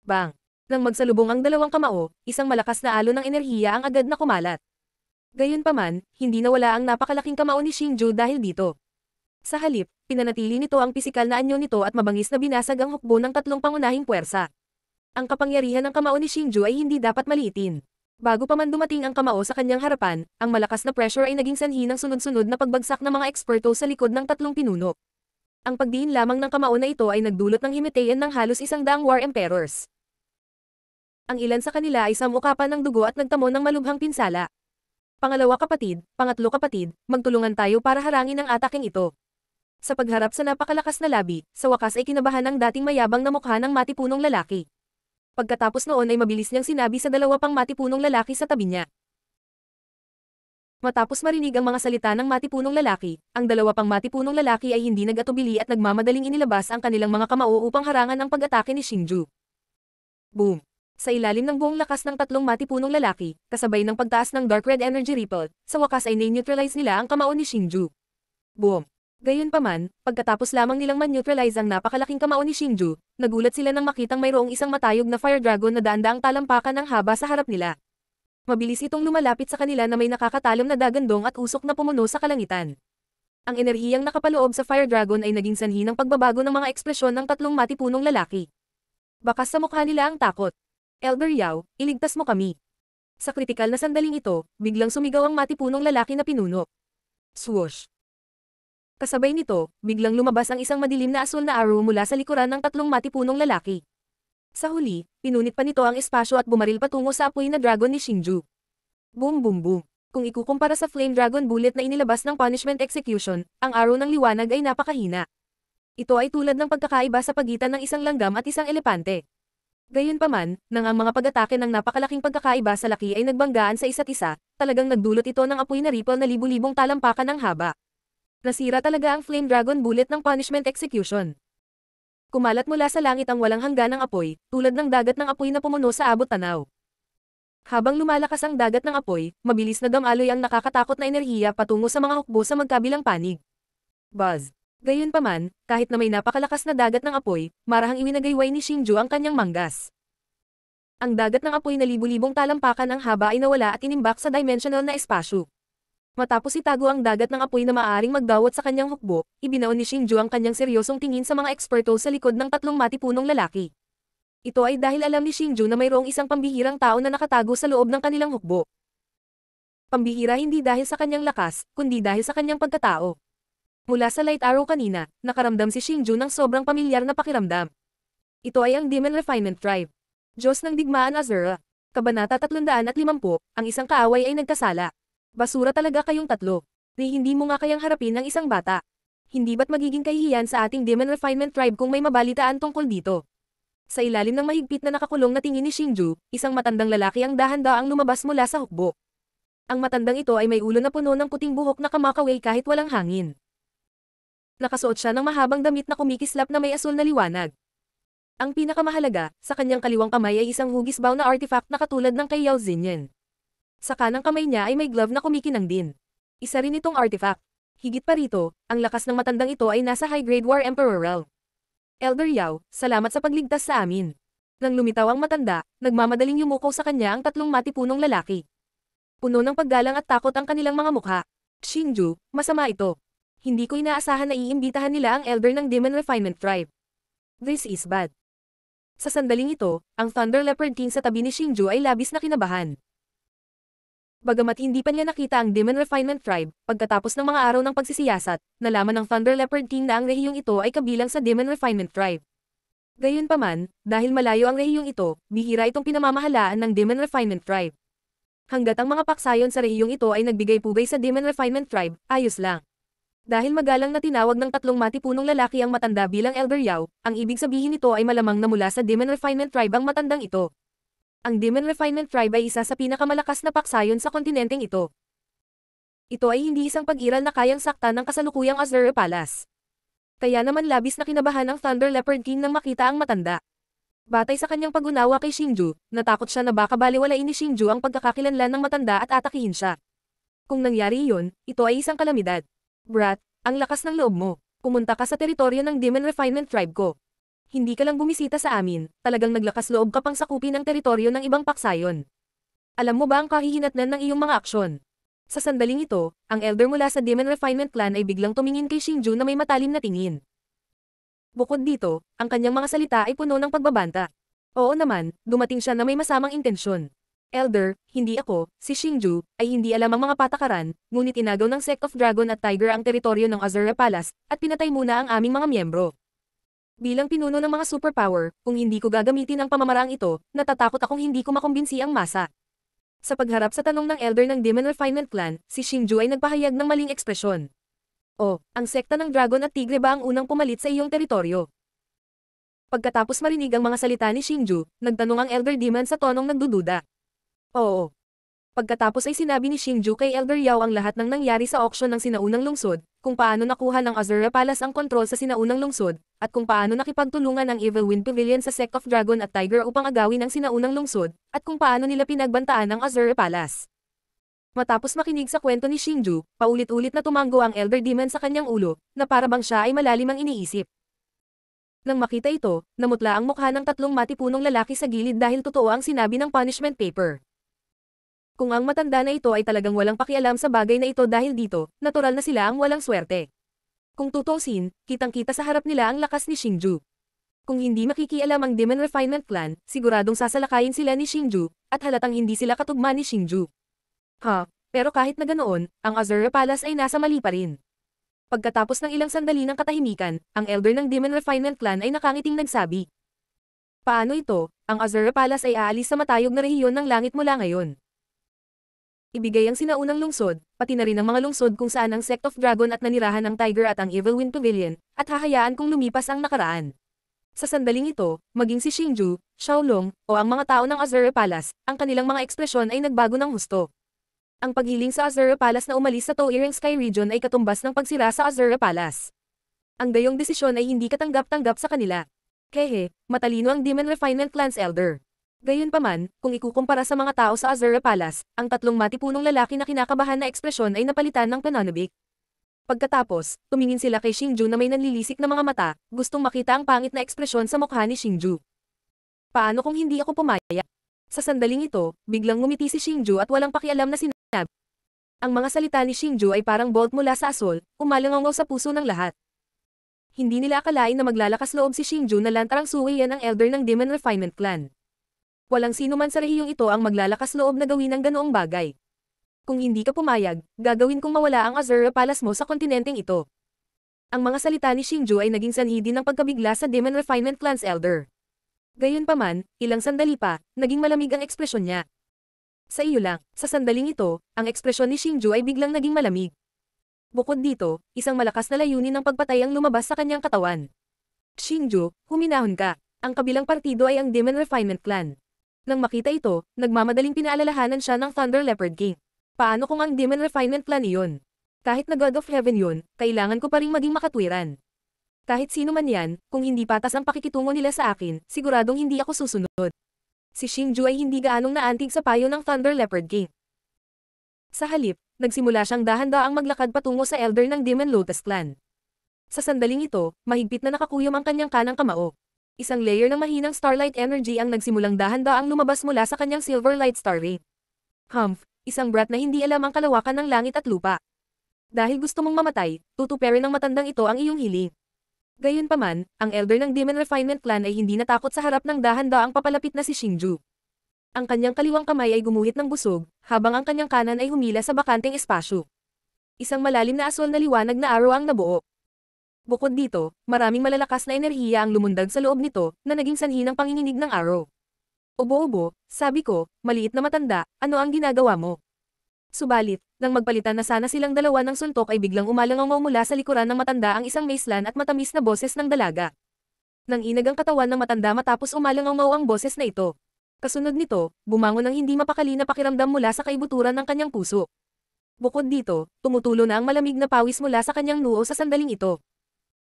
Bang! Nang magsalubong ang dalawang kamao, isang malakas na alon ng enerhiya ang agad na kumalat. Gayunpaman, hindi nawala ang napakalaking kamao ni Xingju dahil dito. Sa halip, pinanatili nito ang pisikal na anyo nito at mabangis na binasag ang hukbo ng tatlong pangunahing puwersa. Ang kapangyarihan ng kamao ni Xingju ay hindi dapat maliitin. Bago pa man dumating ang kamao sa kanyang harapan, ang malakas na pressure ay naging sanhi ng sunod-sunod na pagbagsak ng mga eksperto sa likod ng tatlong pinuno. Ang pagdiin lamang ng kamao na ito ay nagdulot ng himatayan ng halos 100 war emperors. Ang ilan sa kanila ay samukapan ng dugo at nagtamo ng malubhang pinsala. Pangatlo kapatid, magtulungan tayo para harangin ang ataking ito. Sa pagharap sa napakalakas na labi, sa wakas ay kinabahan ng dating mayabang na mukha ng matipunong lalaki. Pagkatapos noon ay mabilis niyang sinabi sa dalawa pang matipunong lalaki sa tabi niya. Matapos marinig ang mga salita ng matipunong lalaki, ang dalawa pang matipunong lalaki ay hindi nag-atubili at nagmamadaling inilabas ang kanilang mga kamao upang harangan ang pag-atake ni Xingju. Boom! Sa ilalim ng buong lakas ng tatlong matipunong lalaki, kasabay ng pagtaas ng dark red energy ripple, sa wakas ay na-neutralize nila ang kamao ni Xingju. Boom! Gayunpaman, pagkatapos lamang nilang man-neutralize ang napakalaking kamao ni Xingju, nagulat sila nang makitang mayroong isang matayog na fire dragon na daan-daang talampakan ng haba sa harap nila. Mabilis itong lumalapit sa kanila na may nakakatalom na dagandong at usok na pumuno sa kalangitan. Ang enerhiyang nakapaloob sa fire dragon ay naging sanhi ng pagbabago ng mga ekspresyon ng tatlong matipunong lalaki. Bakas sa mukha nila ang takot. Elder Yao, iligtas mo kami. Sa kritikal na sandaling ito, biglang sumigaw ang matipunong lalaki na pinuno. Swoosh! Kasabay nito, biglang lumabas ang isang madilim na asul na arrow mula sa likuran ng tatlong matipunong lalaki. Sa huli, pinunit pa nito ang espasyo at bumaril patungo sa apoy na dragon ni Xingju. Boom boom boom. Kung ikukumpara sa Flame Dragon Bullet na inilabas ng Punishment Execution, ang arrow ng liwanag ay napakahina. Ito ay tulad ng pagkakaiba sa pagitan ng isang langgam at isang elepante. Gayunpaman, nang ang mga pag-atake ng napakalaking pagkakaiba sa laki ay nagbanggaan sa isa't isa, talagang nagdulot ito ng apoy na ripple na libu-libong talampakan ng haba. Nasira talaga ang Flame Dragon Bullet ng Punishment Execution. Kumalat mula sa langit ang walang hangganang apoy, tulad ng dagat ng apoy na pumuno sa abot tanaw. Habang lumalakas ang dagat ng apoy, mabilis na damaloy ang nakakatakot na enerhiya patungo sa mga hukbo sa magkabilang panig. Buzz! Gayunpaman, kahit na may napakalakas na dagat ng apoy, marahang iwinagayway ni Xingju ang kanyang manggas. Ang dagat ng apoy na libu-libong talampakan ang haba ay nawala at inimbak sa dimensional na espasyo. Matapos itago ang dagat ng apoy na maaaring magdawat sa kanyang hukbo, ibinaon ni Xingju ang kanyang seryosong tingin sa mga eksperto sa likod ng tatlong matipunong lalaki. Ito ay dahil alam ni Xingju na mayroong isang pambihirang tao na nakatago sa loob ng kanilang hukbo. Pambihira hindi dahil sa kanyang lakas, kundi dahil sa kanyang pagkatao. Mula sa Light Arrow kanina, nakaramdam si Xingju ng sobrang pamilyar na pakiramdam. Ito ay ang Demon Refinement Tribe. Diyos ng Digmaan Azura. Kabanata 350, ang isang kaaway ay nagkasala. Basura talaga kayong tatlo. Hindi mo nga kayang harapin ng isang bata. Hindi ba't magiging kahihiyan sa ating Demon Refinement Tribe kung may mabalitaan tungkol dito? Sa ilalim ng mahigpit na nakakulong na tingin ni Xingju, isang matandang lalaki ang dahan-daang lumabas mula sa hukbo. Ang matandang ito ay may ulo na puno ng puting buhok na kamakaway kahit walang hangin. Nakasuot siya ng mahabang damit na kumikislap na may asul na liwanag. Ang pinakamahalaga, sa kanyang kaliwang kamay ay isang hugisbaw na artifact na katulad ng kay Yao Xinyan. Sa kanang kamay niya ay may glove na kumikinang din. Isa rin itong artifact. Higit pa rito, ang lakas ng matandang ito ay nasa high-grade War Emperor realm. Elder Yao, salamat sa pagligtas sa amin. Nang lumitaw ang matanda, nagmamadaling yumuko sa kanya ang tatlong matipunong lalaki. Puno ng paggalang at takot ang kanilang mga mukha. Xingju, masama ito. Hindi ko inaasahan na iimbitahan nila ang Elder ng Demon Refinement Tribe. This is bad. Sa sandaling ito, ang Thunder Leopard King sa tabi ni Xingju ay labis na kinabahan. Bagamat hindi pa niya nakita ang Demon Refinement Tribe, pagkatapos ng mga araw ng pagsisiyasat, nalaman ng Thunder Leopard King na ang rehiyong ito ay kabilang sa Demon Refinement Tribe. Gayunpaman, dahil malayo ang rehiyong ito, bihira itong pinamamahalaan ng Demon Refinement Tribe. Hanggat ang mga paksayon sa rehiyong ito ay nagbigay pugay sa Demon Refinement Tribe, ayos lang. Dahil magalang na tinawag ng tatlong matipunong lalaki ang matanda bilang Elder Yao, ang ibig sabihin nito ay malamang na mula sa Demon Refinement Tribe ang matandang ito. Ang Demon Refinement Tribe ay isa sa pinakamalakas na paksayon sa kontinenteng ito. Ito ay hindi isang pag-iral na kayang saktan ng kasalukuyang Azure Palace. Kaya naman labis na kinabahan ang Thunder Leopard King nang makita ang matanda. Batay sa kanyang pag-unawa kay Xingju, natakot siya na baka baliwalain ni Xingju ang pagkakakilanlan ng matanda at atakihin siya. Kung nangyari iyon, ito ay isang kalamidad. Brat, ang lakas ng loob mo. Pumunta ka sa teritoryo ng Demon Refinement Tribe ko. Hindi ka lang bumisita sa amin, talagang naglakas loob ka pang sakupin ang teritoryo ng ibang paksayon. Alam mo ba ang kahihinatnan ng iyong mga aksyon? Sa sandaling ito, ang elder mula sa Demon Refinement Clan ay biglang tumingin kay Xingju na may matalim na tingin. Bukod dito, ang kanyang mga salita ay puno ng pagbabanta. Oo naman, dumating siya na may masamang intensyon. Elder, hindi ako, si Xingju, ay hindi alam ang mga patakaran, ngunit inagaw ng Sect of Dragon at Tiger ang teritoryo ng Azura Palace, at pinatay muna ang aming mga miyembro. Bilang pinuno ng mga superpower, kung hindi ko gagamitin ang pamamaraang ito, natatakot akong hindi ko makumbinsi ang masa. Sa pagharap sa tanong ng elder ng Demon Refinement Clan, si Xingju ay nagpahayag ng maling ekspresyon. O, ang sekta ng Dragon at Tigre ba ang unang pumalit sa iyong teritoryo? Pagkatapos marinig ang mga salita ni Xingju, nagtanong ang Elder Demon sa tonong nagdududa. Oo. Pagkatapos ay sinabi ni Xingju kay Elder Yao ang lahat ng nangyari sa auction ng sinaunang lungsod, kung paano nakuha ng Azura Palace ang kontrol sa sinaunang lungsod, at kung paano nakipagtulungan ang Evil Wind Pavilion sa Sect of Dragon at Tiger upang agawin ang sinaunang lungsod, at kung paano nila pinagbantaan ang Azura Palace. Matapos makinig sa kwento ni Xingju, paulit-ulit na tumanggo ang Elder Demon sa kanyang ulo, na para bang siya ay malalim ang iniisip. Nang makita ito, namutla ang mukha ng tatlong matipunong lalaki sa gilid dahil totoo ang sinabi ng punishment paper. Kung ang matanda na ito ay talagang walang pakialam sa bagay na ito dahil dito, natural na sila ang walang swerte. Kung tutusin, kitang-kita sa harap nila ang lakas ni Xingju. Kung hindi makikialam ang Demon Refinement Clan, siguradong sasalakayin sila ni Xingju, at halatang hindi sila katugma ni Xingju. Pero kahit na ganoon, ang Azura Palace ay nasa mali pa rin. Pagkatapos ng ilang sandali ng katahimikan, ang elder ng Demon Refinement Clan ay nakangiting nagsabi. Paano ito? Ang Azura Palace ay aalis sa matayog na rehiyon ng langit mula ngayon. Ibigay ang sinaunang lungsod, pati na rin ang mga lungsod kung saan ang Sect of Dragon at nanirahan ng Tiger at ang Evil Wind Pavilion, at hahayaan kung lumipas ang nakaraan. Sa sandaling ito, maging si Xingju, Xiaolong, o ang mga tao ng Azura Palace, ang kanilang mga ekspresyon ay nagbago ng husto. Ang paghiling sa Azura Palace na umalis sa Toireng Sky Region ay katumbas ng pagsira sa Azura Palace. Ang gayong desisyon ay hindi katanggap-tanggap sa kanila. Kehe, matalino ang Demon Refinement Clan's elder. Gayunpaman, kung ikukumpara sa mga tao sa Azura Palace, ang tatlong matipunong lalaki na kinakabahan na ekspresyon ay napalitan ng pananabik. Pagkatapos, tumingin sila kay Xingju na may nanlilisik na mga mata, gustong makita ang pangit na ekspresyon sa mukha ni Xingju. Paano kung hindi ako pumayag? Sa sandaling ito, biglang ngumiti si Xingju at walang pakialam na sinabi. Ang mga salita ni Xingju ay parang bolt mula sa asol, umalangaw sa puso ng lahat. Hindi nila akalain na maglalakas loob si Xingju na lantarang suwayan ang elder ng Demon Refinement Clan. Walang sino man sa rehiyong ito ang maglalakas loob na gawin ang ganoong bagay. Kung hindi ka pumayag, gagawin kong mawala ang Azura Palace mo sa kontinenteng ito. Ang mga salita ni Xingju ay naging sanhi din ng pagkabigla sa Demon Refinement Clan's elder. Gayunpaman, ilang sandali pa, naging malamig ang ekspresyon niya. Sa iyo lang, sa sandaling ito, ang ekspresyon ni Xingju ay biglang naging malamig. Bukod dito, isang malakas na layunin ng pagpatay ang lumabas sa kanyang katawan. Xingju, huminahon ka. Ang kabilang partido ay ang Demon Refinement Clan. Nang makita ito, nagmamadaling pinaalalahanan siya ng Thunder Leopard King. Paano kung ang Demon Refinement Clan iyon? Kahit na God of Heaven yun, kailangan ko pa ring maging makatwiran. Kahit sino man yan, kung hindi patas ang pakikitungo nila sa akin, siguradong hindi ako susunod. Si Xingju ay hindi gaanong naantig sa payo ng Thunder Leopard King. Sa halip, nagsimula siyang dahan-daang maglakad patungo sa elder ng Demon Lotus Clan. Sa sandaling ito, mahigpit na nakakuyom ang kanyang kanang kamao. Isang layer ng mahinang starlight energy ang nagsimulang dahan-daang lumabas mula sa kanyang silver light star ray. Isang brat na hindi alam ang kalawakan ng langit at lupa. Dahil gusto mong mamatay, tutuperin ng matandang ito ang iyong hiling. Gayunpaman, ang elder ng Demon Refinement Clan ay hindi natakot sa harap ng dahan-daang papalapit na si Xingju. Ang kanyang kaliwang kamay ay gumuhit ng busog, habang ang kanyang kanan ay humila sa bakanteng espasyo. Isang malalim na aswal na liwanag na araw ang nabuo. Bukod dito, maraming malalakas na enerhiya ang lumundag sa loob nito, na naging sanhi ng panginginig ng araw. Ubo-ubo, sabi ko, maliit na matanda, ano ang ginagawa mo? Subalit, nang magpalitan na sana silang dalawa ng suntok ay biglang umalangaw mula sa likuran ng matanda ang isang maislan at matamis na boses ng dalaga. Nang inag ang katawan ng matanda matapos umalangaw ang boses na ito. Kasunod nito, bumangon ng hindi mapakali na pakiramdam mula sa kaibuturan ng kanyang puso. Bukod dito, tumutulo na ang malamig na pawis mula sa kanyang noo sa sandaling ito.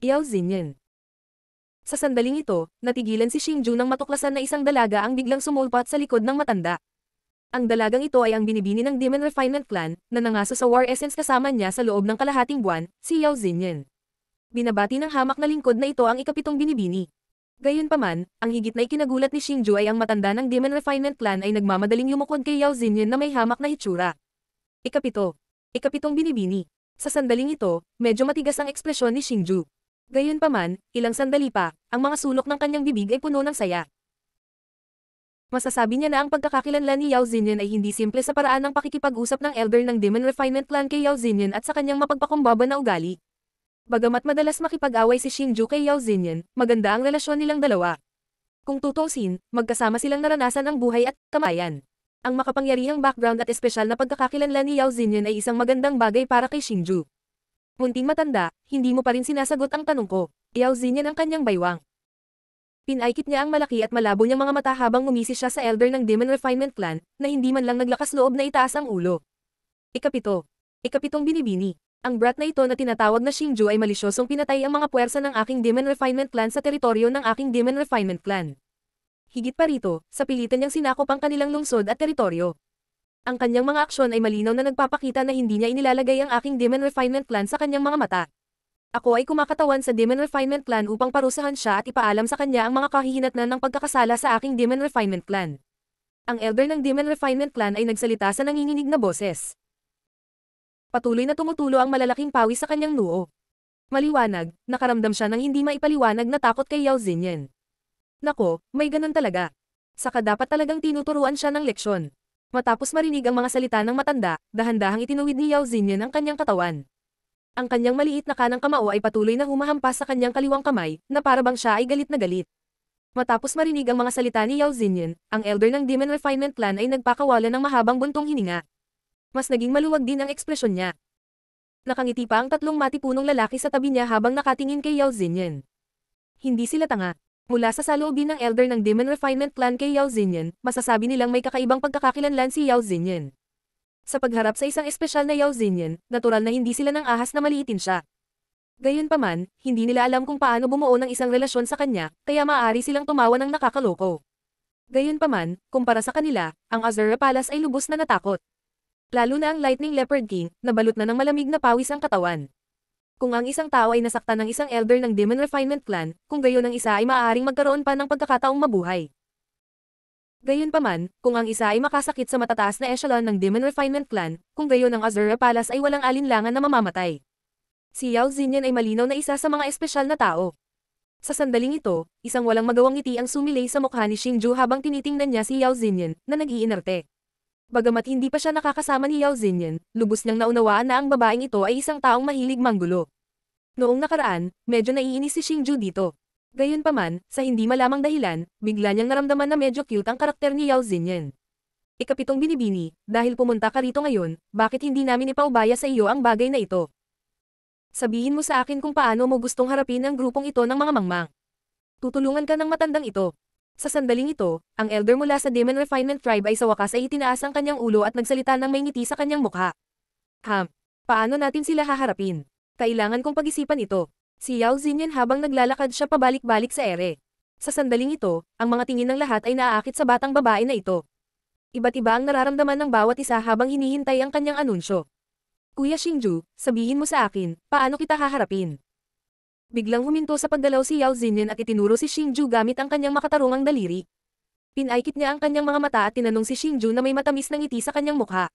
Yao Xinyan. Sa sandaling ito, natigilan si Xingju nang matuklasan na isang dalaga ang biglang sumulpat sa likod ng matanda. Ang dalagang ito ay ang binibini ng Demon Refinement Clan, na nangaso sa War Essence kasama niya sa loob ng kalahating buwan, si Yao Xinyan. Binabati ng hamak na lingkod na ito ang ikapitong binibini. Gayunpaman, ang higit na ikinagulat ni Xingju ay ang matanda ng Demon Refinement Clan ay nagmamadaling yumukod kay Yao Xinyan na may hamak na hitsura. Ikapitong binibini. Sa sandaling ito, medyo matigas ang ekspresyon ni Xingju. Gayunpaman, ilang sandali pa, ang mga sulok ng kanyang bibig ay puno ng saya. Masasabi niya na ang pagkakakilanlan ni Yao Xinyan ay hindi simple sa paraan ng pakikipag-usap ng elder ng Demon Refinement Clan kay Yao Xinyan at sa kanyang mapagpakumbaba na ugali. Bagamat madalas makipag-away si Xingju kay Yao Xinyan, maganda ang relasyon nilang dalawa. Kung tutuusin, magkasama silang naranasan ang buhay at kamayan. Ang makapangyarihang background at espesyal na pagkakakilanlan ni Yao Xinyan ay isang magandang bagay para kay Xingju. Munting matanda, hindi mo pa rin sinasagot ang tanong ko. Yao Xinyan ang kanyang baywang. Pinaikip niya ang malaki at malabo niyang mga mata habang ngumisi siya sa elder ng Demon Refinement Clan, na hindi man lang naglakas loob na itaas ang ulo. Ikapitong binibini. Ang brat na ito na tinatawag na Xingju ay malisyosong pinatay ang mga puwersa ng aking Demon Refinement Clan sa teritoryo ng aking Demon Refinement Clan. Higit pa rito, sa pilitan niyang sinakop ang kanilang lungsod at teritoryo. Ang kanyang mga aksyon ay malinaw na nagpapakita na hindi niya inilalagay ang aking Demon Refinement Clan sa kanyang mga mata. Ako ay kumakatawan sa Demon Refinement Clan upang parusahan siya at ipaalam sa kanya ang mga kahihinatnan ng pagkakasala sa aking Demon Refinement Clan. Ang elder ng Demon Refinement Clan ay nagsalita sa nanginginig na boses. Patuloy na tumutulo ang malalaking pawis sa kanyang noo. Maliwanag, nakaramdam siya ng hindi maipaliwanag na takot kay Yao Xinyan. Nako, may ganun talaga. Saka dapat talagang tinuturuan siya ng leksyon. Matapos marinig ang mga salita ng matanda, dahan-dahang itinuwid ni Yao Xinyan ang kanyang katawan. Ang kanyang maliit na kanang kamao ay patuloy na humahampas sa kanyang kaliwang kamay, na parabang siya ay galit na galit. Matapos marinig ang mga salita ni Yao Xinyan, ang elder ng Demon Refinement Clan ay nagpakawala ng mahabang buntong hininga. Mas naging maluwag din ang ekspresyon niya. Nakangiti pa ang tatlong matipunong lalaki sa tabi niya habang nakatingin kay Yao Xinyan. Hindi sila tanga. Mula sa saloobin ng elder ng Demon Refinement Clan kay Yao Xinyan, masasabi nilang may kakaibang pagkakakilanlan si Yao Xinyan. Sa pagharap sa isang espesyal na Yao Xinyan, natural na hindi sila nang ahas na maliitin siya. Gayunpaman, hindi nila alam kung paano bumuo ng isang relasyon sa kanya, kaya maaari silang tumawa ng nakakaloko. Gayunpaman, kumpara sa kanila, ang Azura Palace ay lubos na natakot. Lalo na ang Lightning Leopard King, na balot na ng malamig na pawis ang katawan. Kung ang isang tao ay nasaktan ng isang elder ng Demon Refinement Clan, kung gayon ang isa ay maaaring magkaroon pa ng pagkakataong mabuhay. Gayunpaman, kung ang isa ay makasakit sa matataas na echelon ng Demon Refinement Clan, kung gayon ang Azura Palace ay walang alinlangan na mamamatay. Si Yao Xinyan ay malinaw na isa sa mga espesyal na tao. Sa sandaling ito, isang walang magawang ngiti ang sumilay sa mukha ni Xingju habang tinitingnan niya si Yao Xinyan, na nag-iinarte. Bagamat hindi pa siya nakakasama ni Yao Xinyan, lubos niyang naunawaan na ang babaeng ito ay isang taong mahilig manggulo. Noong nakaraan, medyo naiinis si Xingju dito. Gayunpaman, sa hindi malamang dahilan, bigla niyang naramdaman na medyo cute ang karakter ni Yao Xinyan. Ikapitong binibini, dahil pumunta ka rito ngayon, bakit hindi namin ipaubaya sa iyo ang bagay na ito? Sabihin mo sa akin kung paano mo gustong harapin ang grupong ito ng mga mangmang. Tutulungan ka ng matandang ito. Sa sandaling ito, ang elder mula sa Demon Refinement Tribe ay sa wakas ay itinaas ang kanyang ulo at nagsalita ng may ngiti sa kanyang mukha. Paano natin sila haharapin? Kailangan kong pag-isipan ito. Si Yao Xinyan habang naglalakad siya pabalik-balik sa ere. Sa sandaling ito, ang mga tingin ng lahat ay naaakit sa batang babae na ito. Iba't iba ang nararamdaman ng bawat isa habang hinihintay ang kanyang anunsyo. Kuya Xingju, sabihin mo sa akin, paano kita haharapin? Biglang huminto sa paggalaw si Yao Xinyan at itinuro si Xingju gamit ang kanyang makatarungang daliri. Pinaikip niya ang kanyang mga mata at tinanong si Xingju na may matamis na ngiti sa kanyang mukha.